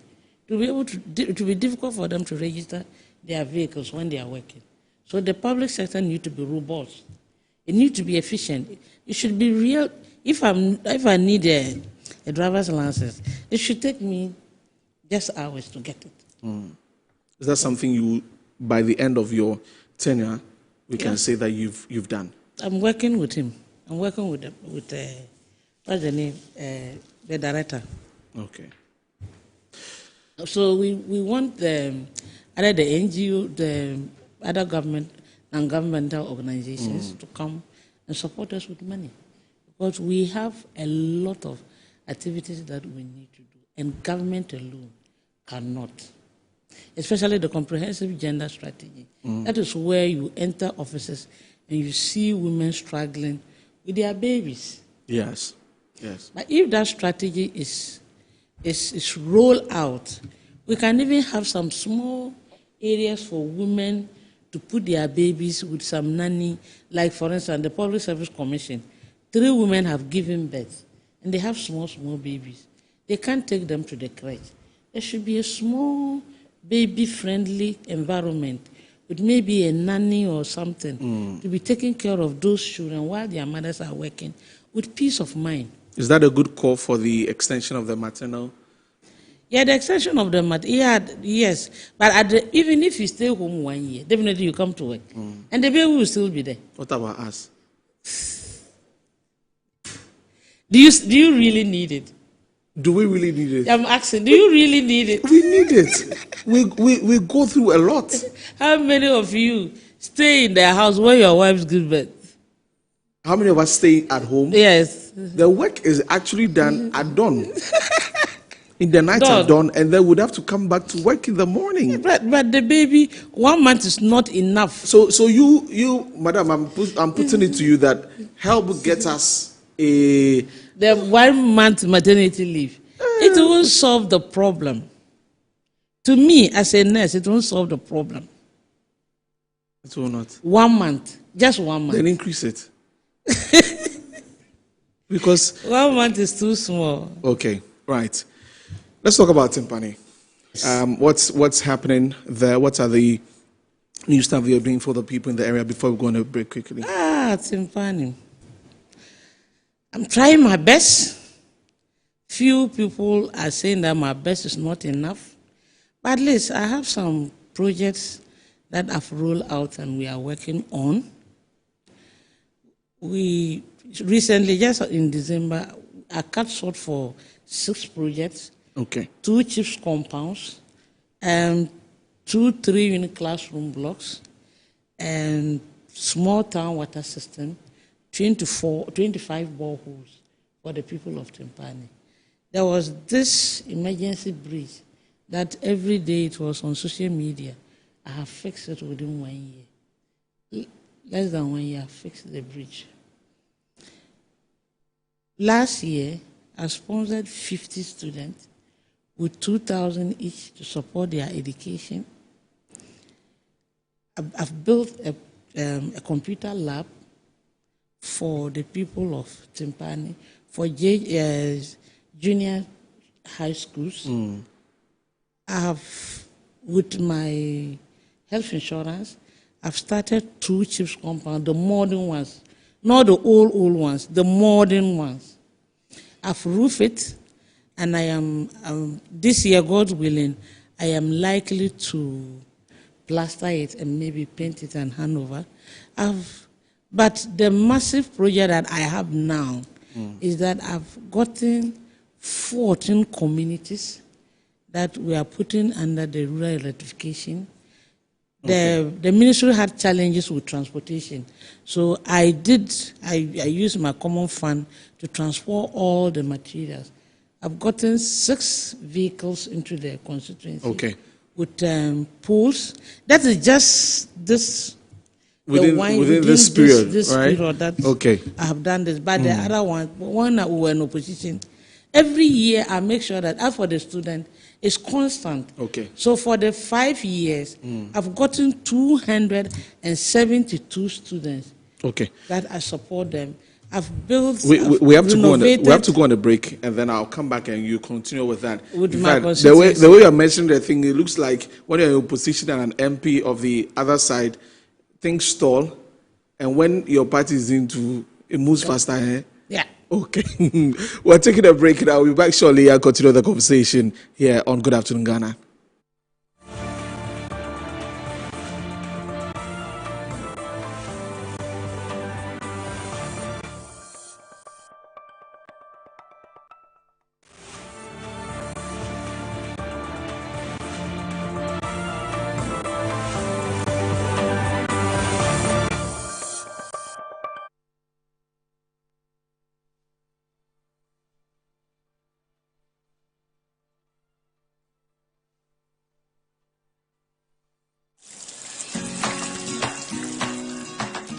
To be difficult for them to register their vehicles when they are working. So the public sector needs to be robust. It needs to be efficient. It should be real. If I need a driver's license, it should take me just hours to get it. Is that something you, by the end of your tenure, we can say that you've done? I'm working with him. I'm working with what's the name? The director. Okay. So we want either the NGO, the other government and governmental organizations to come and support us with money, because we have a lot of activities that we need to do, and government alone cannot. Especially the comprehensive gender strategy. That is where you enter offices and you see women struggling with their babies. Yes. But if that strategy is rolled out, we can even have some small areas for women to put their babies with some nanny. Like, for instance, the Public Service Commission, 3 women have given birth, and they have small babies. They can't take them to the crèche. There should be a small baby-friendly environment with maybe a nanny or something to be taking care of those children while their mothers are working with peace of mind. Is that a good call for the extension of the maternal? Yeah, the extension of the maternal, yes. But even if you stay home 1 year, definitely you come to work. And the baby will still be there. What about us? Do you really need it? Do we really need it? I'm asking, do you really need it? We need it. We go through a lot. How many of you stay in their house when your wives give birth? How many of us stay at home? Yes. The work is actually done at dawn. In the night Dawn. at dawn, and then we'd have to come back to work in the morning. But the baby, 1 month is not enough. So you, madam, I'm putting it to you that help get us a the 1 month maternity leave. It won't solve the problem. To me, as a nurse, it won't solve the problem. It will not. 1 month, just 1 month. Then increase it. Because 1 month is too small. Okay, right. Let's talk about Timpani. What's happening there? What are the new stuff you're doing for the people in the area before we go on a break quickly? Timpani. I'm trying my best. Few people are saying that my best is not enough. But at least I have some projects that I've rolled out and we are working on. We recently, just in December, I cut short for 6 projects. Okay. 2 chiefs compounds, and 2 3-unit classroom blocks, and small town water system, 25 boreholes for the people of Timpani. There was this emergency bridge that every day it was on social media. I have fixed it within 1 year. Less than 1 year, I fixed the bridge. Last year, I sponsored 50 students with 2,000 each to support their education. I've built a computer lab for the people of Timpani, for junior high schools. I have, with my health insurance, I've started 2 chiefs compounds, the modern ones, not the old ones, the modern ones. I've roofed it. And I am, this year, God willing, I am likely to plaster it and maybe paint it and hand over. But the massive project that I have now is that I've gotten 14 communities that we are putting under the rural electrification. The ministry had challenges with transportation. So I used my common fund to transport all the materials. I've gotten 6 vehicles into the constituency. Okay. With pools. That is just this. Within this period, this right? Period that okay. I have done this. But the other one that we were in opposition, every year I make sure that as for the student, it's constant. Okay. So for the 5 years, I've gotten 272 students. Okay. That I support them. I've built. We have to go on. We have to go on a break, and then I'll come back and you continue with that. With in my fact, the way you're mentioning the thing, it looks like when you're in opposition and an MP of the other side, things stall, and when your party is into, it moves faster. Eh? Yeah. Okay. We're taking a break now. We'll be back shortly and continue the conversation here on Good Afternoon Ghana.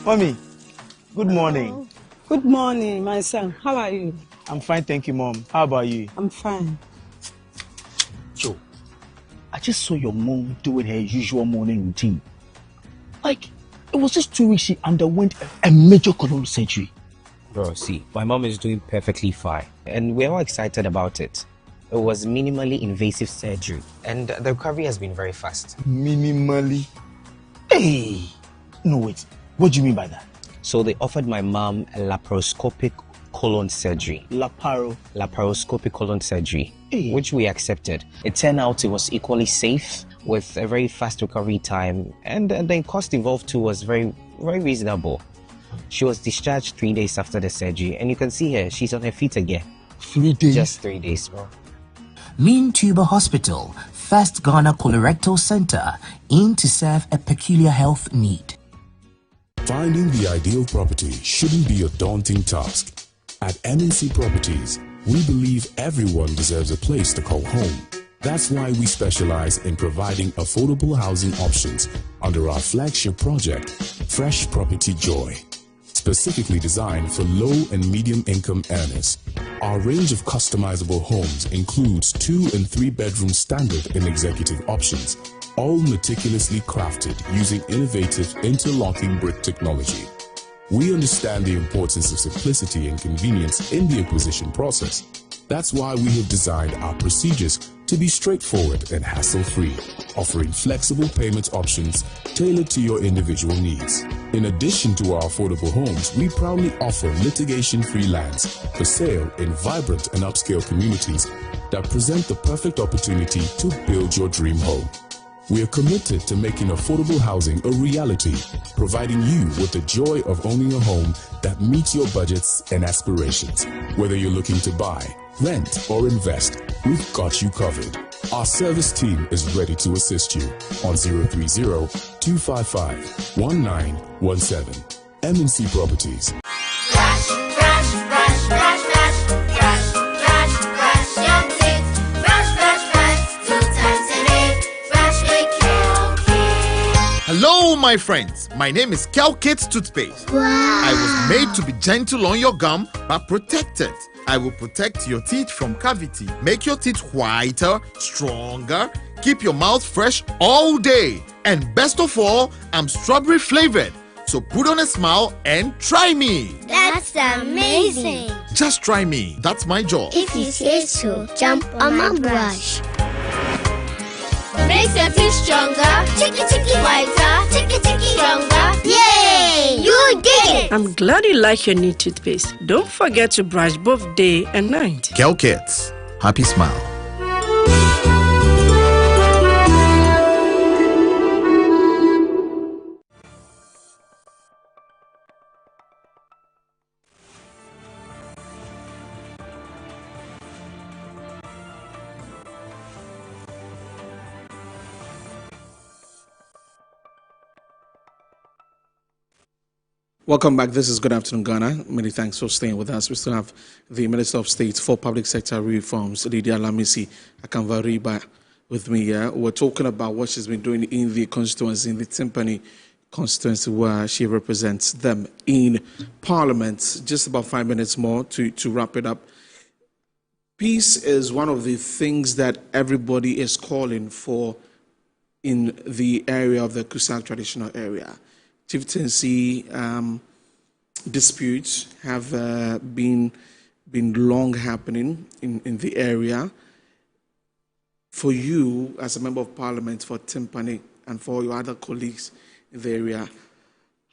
Mommy, good morning. Hello. Good morning, my son. How are you? I'm fine, thank you, Mom. How about you? I'm fine. Joe, I just saw your mom doing her usual morning routine. Like, it was just 2 weeks she underwent a major colon surgery. Bro, see, my mom is doing perfectly fine, and we're all excited about it. It was minimally invasive surgery, and the recovery has been very fast. Minimally? Hey! No, wait. What do you mean by that? So they offered my mom a laparoscopic colon surgery. Laparoscopic colon surgery, which we accepted. It turned out it was equally safe with a very fast recovery time, and the cost involved too was very, very reasonable. She was discharged 3 days after the surgery, and you can see her, she's on her feet again. 3 days? Just 3 days, bro. Mean Tuber Hospital, first Ghana colorectal center, aimed to serve a peculiar health need. Finding the ideal property shouldn't be a daunting task. At MNC Properties, we believe everyone deserves a place to call home. That's why we specialize in providing affordable housing options under our flagship project, Fresh Property Joy. Specifically designed for low and medium income earners. Our range of customizable homes includes 2 and 3 bedroom standard and executive options, all meticulously crafted using innovative interlocking brick technology. We understand the importance of simplicity and convenience in the acquisition process. That's why we have designed our procedures to be straightforward and hassle-free, offering flexible payment options tailored to your individual needs. In addition to our affordable homes, we proudly offer litigation-free lands for sale in vibrant and upscale communities that present the perfect opportunity to build your dream home. We are committed to making affordable housing a reality, providing you with the joy of owning a home that meets your budgets and aspirations. Whether you're looking to buy, rent, or invest, we've got you covered. Our service team is ready to assist you on 030-255-1917. MNC Properties. Hello, my friends. My name is Calkit Toothpaste. Wow. I was made to be gentle on your gum, but protected. I will protect your teeth from cavity, make your teeth whiter, stronger, keep your mouth fresh all day. And best of all, I'm strawberry flavored. So put on a smile and try me. That's amazing. Just try me. That's my job. If you say so, jump on my brush. Makes your teeth stronger, chicky whiter, chicky stronger. Yay! You did it! I'm glad you like your new toothpaste. Don't forget to brush both day and night. Calkits. Happy smile. Welcome back. This is Good Afternoon, Ghana. Many thanks for staying with us. We still have the Minister of State for Public Sector Reforms, Lydia Lamisi Akanva-Riba, with me here. We're talking about what she's been doing in the constituency, in the Timpani constituency, where she represents them in Parliament. Just about 5 minutes more to wrap it up. Peace is one of the things that everybody is calling for in the area of the Kusak traditional area. Chieftaincy disputes have been long happening in the area. For you, as a member of Parliament for Timpani and for your other colleagues in the area,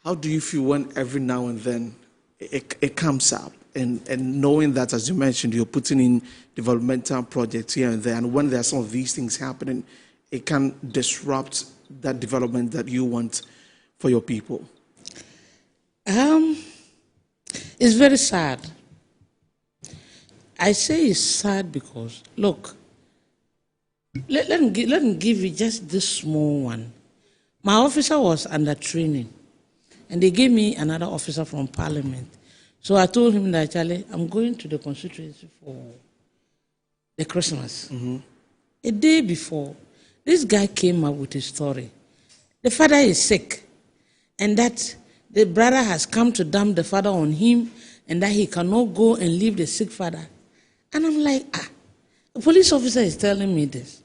how do you feel when every now and then it comes up? And knowing that, as you mentioned, you're putting in developmental projects here and there, and when there are some of these things happening, it can disrupt that development that you want for your people? It's very sad. I say it's sad because, look, let me give you just this small one. My officer was under training, and they gave me another officer from Parliament. So I told him that, Charlie, I'm going to the constituency for the Christmas. Mm-hmm. A day before, this guy came up with a story. The father is sick, and that the brother has come to dump the father on him, and that he cannot go and leave the sick father. And I'm like, a police officer is telling me this.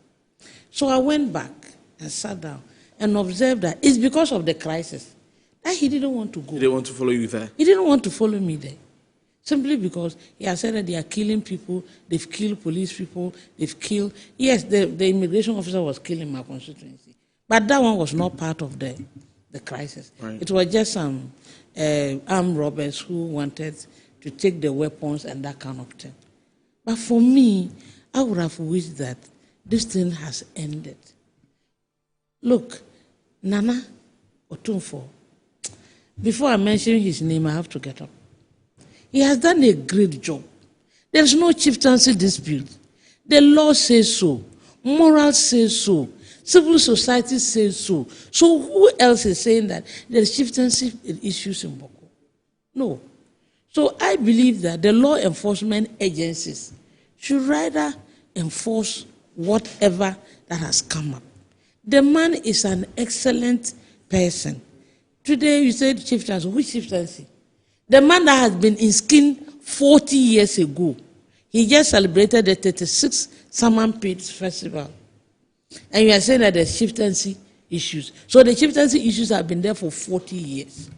So I went back and sat down and observed that it's because of the crisis that he didn't want to go. He didn't want to follow you there? He didn't want to follow me there. Simply because he has said that they are killing people, they've killed police people, they've killed... Yes, the immigration officer was killing my constituency. But that one was not part of the crisis. Right. It was just some armed robbers who wanted to take the weapons and that kind of thing. But for me, I would have wished that this thing has ended. Look, Nana Otunfo, before I mention his name, I have to get up. He has done a great job. There's no chieftaincy dispute. The law says so. Morals say so. Civil society says so. So who else is saying that there is chieftaincy issues in Boko? No. So I believe that the law enforcement agencies should rather enforce whatever that has come up. The man is an excellent person. Today you said chieftaincy. Which chieftaincy? The man that has been in skin 40 years ago. He just celebrated the 36th Saman Pits Festival. And you are saying that there's chieftaincy issues. So the chieftaincy issues have been there for 40 years.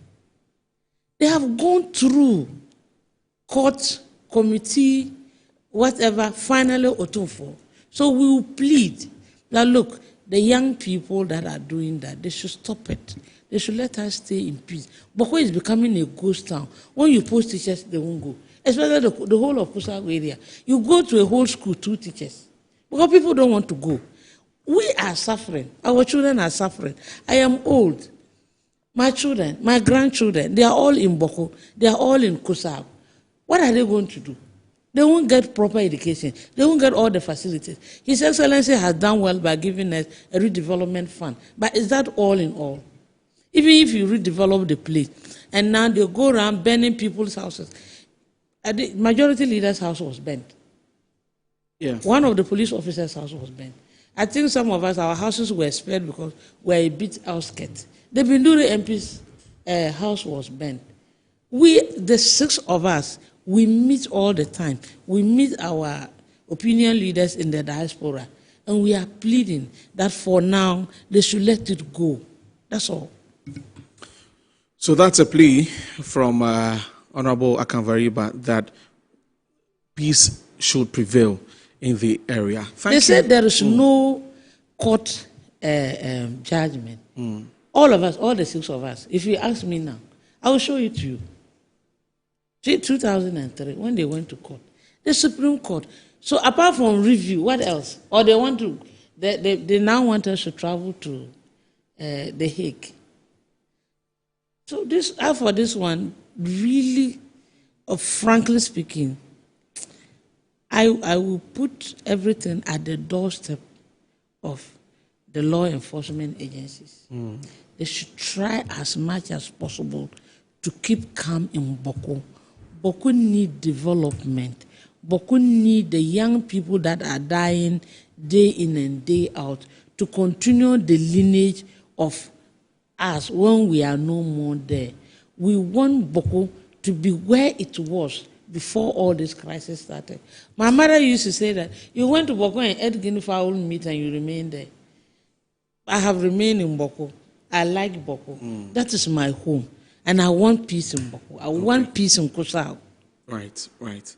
They have gone through court, committee, whatever, finally Otunfo. So we will plead that, look, the young people that are doing that, they should stop it. They should let us stay in peace. Boko is becoming a ghost town. When you post teachers, they won't go. Especially the whole of Kusago area. You go to a whole school, 2 teachers. Because people don't want to go. We are suffering. Our children are suffering. I am old. My children, my grandchildren, they are all in Boko. They are all in Kusago. What are they going to do? They won't get proper education. They won't get all the facilities. His Excellency has done well by giving us a redevelopment fund. But is that all in all? Even if you redevelop the place, and now they go around burning people's houses. The majority leader's house was burnt. Yeah. One of the police officers' house was burnt. I think some of us, our houses were spared because we're a bit outskirts. The Binduri MP's house was burnt. We, the 6 of us, we meet all the time. We meet our opinion leaders in the diaspora, and we are pleading that for now, they should let it go. That's all. So that's a plea from Honorable Akanvariba that peace should prevail in the area. They said there is no court judgment. All of us, all the 6 of us, if you ask me now, I will show it to you. 2003, when they went to court, the Supreme Court. So apart from review, what else? Or they want to, they now want us to travel to The Hague. So this, for this one, really, frankly speaking, I will put everything at the doorstep of the law enforcement agencies. They should try as much as possible to keep calm in Boko. Boko need development. Boko need the young people that are dying day in and day out to continue the lineage of us when we are no more there. We want Boko to be where it was before all this crisis started. My mother used to say that you went to Boko and ate guinea fowl meat and you remained there. I have remained in Boko. I like Boko. That is my home. And I want peace in Boko. I want peace in Kusao. Right, right.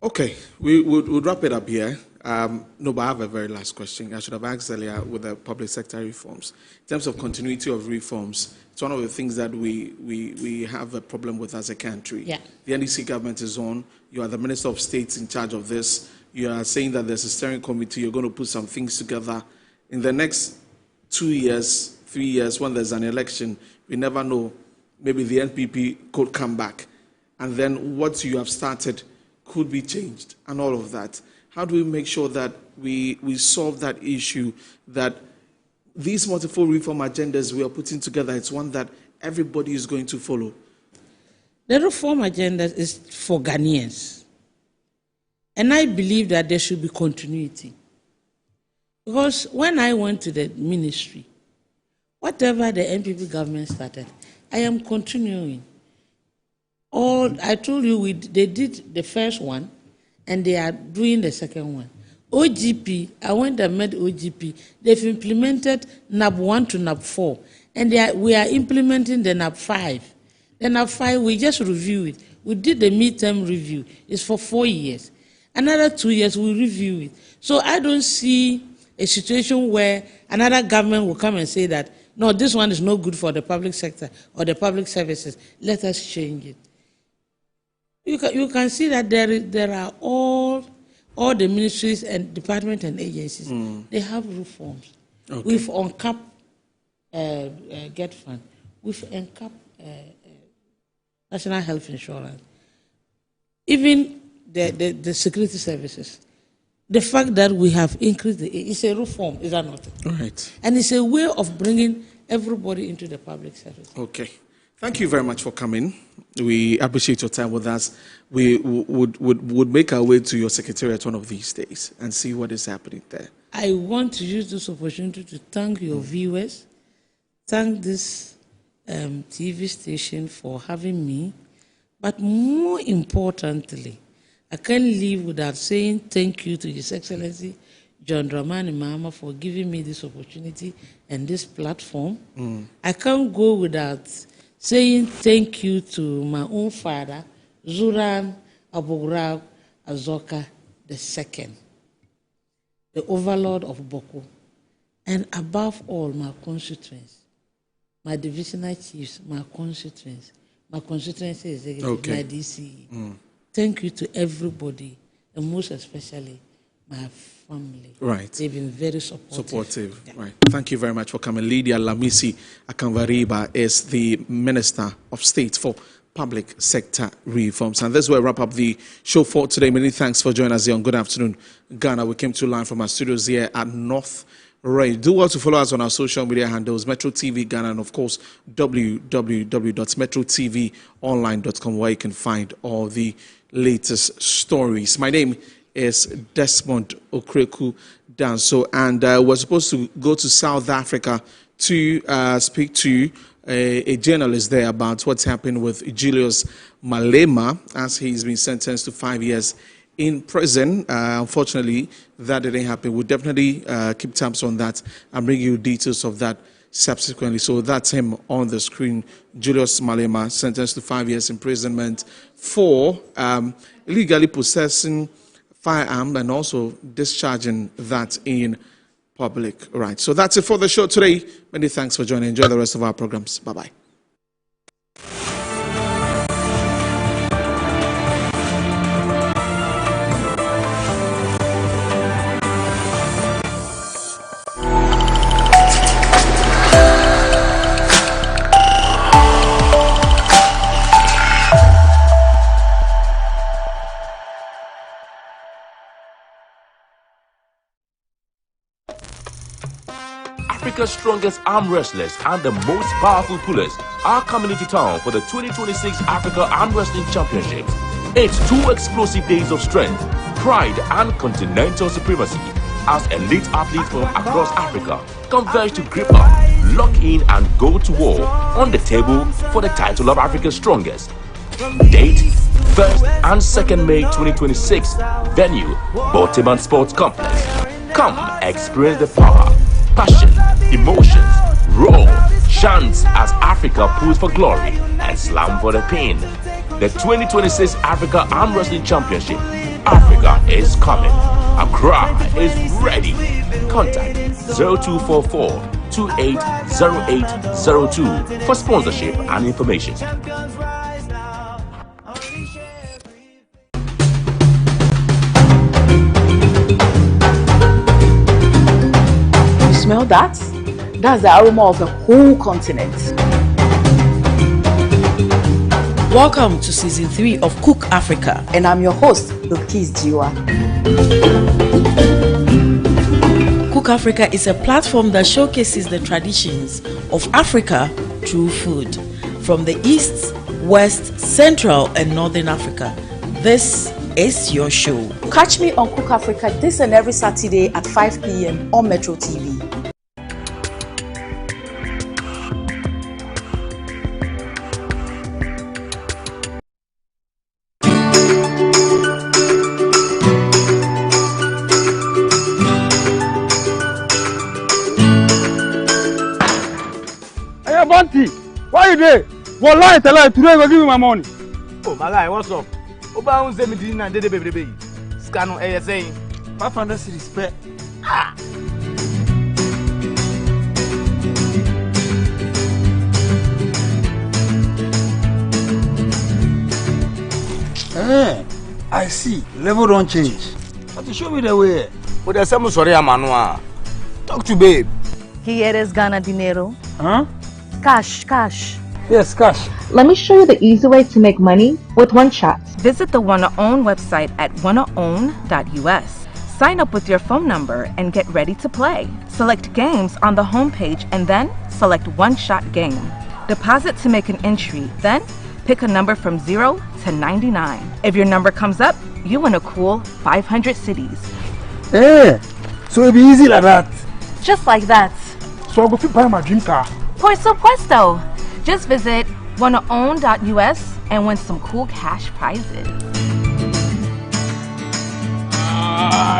Okay, we'll wrap it up here. No, but I have a very last question. I should have asked earlier with the public sector reforms. In terms of continuity of reforms, it's one of the things that we have a problem with as a country. Yeah. The NDC government is on. You are the Minister of State in charge of this. You are saying that there's a steering committee. You're going to put some things together. In the next 2 years, 3 years, when there's an election, we never know. Maybe the NPP could come back. And then what you have started could be changed and all of that. How do we make sure that we solve that issue, that these multiple reform agendas we are putting together, it's one that everybody is going to follow? The reform agenda is for Ghanaians. And I believe that there should be continuity. Because when I went to the ministry, whatever the NPP government started, I am continuing. I told you they did the first one, and they are doing the second one. OGP, I went and met OGP. They've implemented NAB 1 to NAB 4, and we are implementing the NAB 5. The NAB 5, we just review it. We did the midterm review. It's for 4 years. Another 2 years, we review it. So I don't see a situation where another government will come and say that, no, this one is no good for the public sector or the public services. Let us change it. You can see that there are all the ministries and departments and agencies. They have reforms. Okay. We've uncapped Get Fund. We've uncapped National Health Insurance. Even the security services. the fact that we have increased the age is a reform, is that not? Right. And it's a way of bringing everybody into the public service. Okay. Thank you very much for coming. We appreciate your time with us. We would make our way to your secretariat one of these days and see what is happening there. I want to use this opportunity to thank your viewers, thank this TV station for having me, but more importantly, I can't leave without saying thank you to His Excellency John Dramani Mahama for giving me this opportunity and this platform. I can't go without saying thank you to my own father, Zuran Abograb Azoka II, the overlord of Boko, and above all, my constituents, my divisional chiefs, my constituents, my constituency executive, my DCE. Thank you to everybody, and most especially my family. Right. They've been very supportive. Yeah. Right. Thank you very much for coming. Lydia Lamisi Akanvariba is the Minister of State for Public Sector Reforms. And this will wrap up the show for today. Many thanks for joining us here on Good Afternoon, Ghana. We came to live from our studios here at North Ray. Do well to follow us on our social media handles, Metro TV Ghana, and of course, www.metrotvonline.com, where you can find all the latest stories. My name is Desmond Okreku Danso, and we're supposed to go to South Africa to speak to a journalist there about what's happened with Julius Malema, as he's been sentenced to 5 years in prison. Unfortunately, that didn't happen. We'll definitely keep tabs on that and bring you details of that subsequently. So that's him on the screen, Julius Malema, sentenced to 5 years imprisonment for illegally possessing firearm and also discharging that in public. Right. So that's it for the show today. Many thanks for joining. Enjoy the rest of our programs. Bye-bye. Africa's strongest arm wrestlers and the most powerful pullers are coming into town for the 2026 Africa Arm Wrestling Championships. It's 2 explosive days of strength, pride, and continental supremacy as elite athletes from across Africa converge to grip up, lock in, and go to war on the table for the title of Africa's strongest. Date 1st and 2nd May 2026. Venue Boteman Sports Complex. Come experience the power, passion, emotions, roar, chants as Africa pulls for glory and slam for the pain. The 2026 Africa Arm Wrestling Championship. Africa is coming. Accra is ready. Contact 0244 280802 for sponsorship and information. Smell that? That's the aroma of a whole continent. Welcome to season 3 of Cook Africa. And I'm your host, Lukis Jiwa. Cook Africa is a platform that showcases the traditions of Africa through food. From the East, West, Central, and Northern Africa. This is your show. Catch me on Cook Africa this and every Saturday at 5 p.m. on Metro TV. Hey, Banti, why you there? Well, lie, tell lie. Today, go give me my money. Oh, my guy, what's up? Oba unze mi dina dede baby. Scano ASA. 500 cedis per. Ah. I see. Level don't change. But to show me the way. But there's some sorry Amanua. Talk to babe. Here is Ghana dinero. Huh? Cash. Yes, cash. Let me show you the easy way to make money with one chat. Visit the Wanna Own website at wannaown.us. Sign up with your phone number and get ready to play. Select games on the home page and then select one-shot game. Deposit to make an entry, then pick a number from 0 to 99. If your number comes up, you win a cool 500 cities. So it'll be easy like that. Just like that. So I'll go fit buy my dream car. Por supuesto. Just visit wannaown.us and win some cool cash prizes.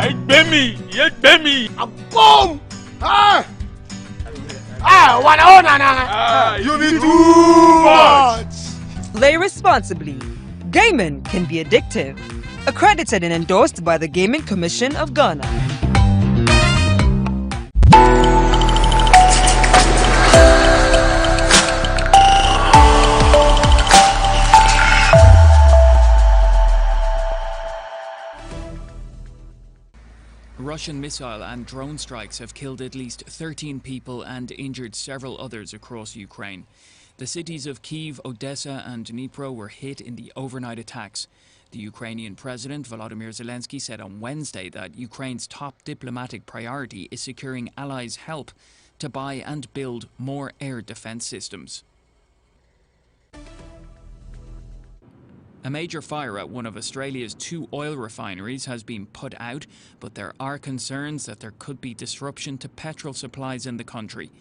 It's Bemi. Boom! You need too much. Play responsibly. Gaming can be addictive. Accredited and endorsed by the Gaming Commission of Ghana. Russian missile and drone strikes have killed at least 13 people and injured several others across Ukraine. The cities of Kyiv, Odessa and Dnipro were hit in the overnight attacks. The Ukrainian President Volodymyr Zelensky said on Wednesday that Ukraine's top diplomatic priority is securing allies' help to buy and build more air defense systems. A major fire at one of Australia's 2 oil refineries has been put out, but there are concerns that there could be disruption to petrol supplies in the country.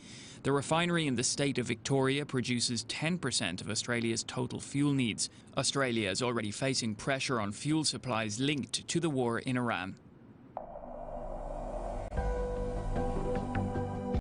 The refinery in the state of Victoria produces 10% of Australia's total fuel needs. Australia is already facing pressure on fuel supplies linked to the war in Iran.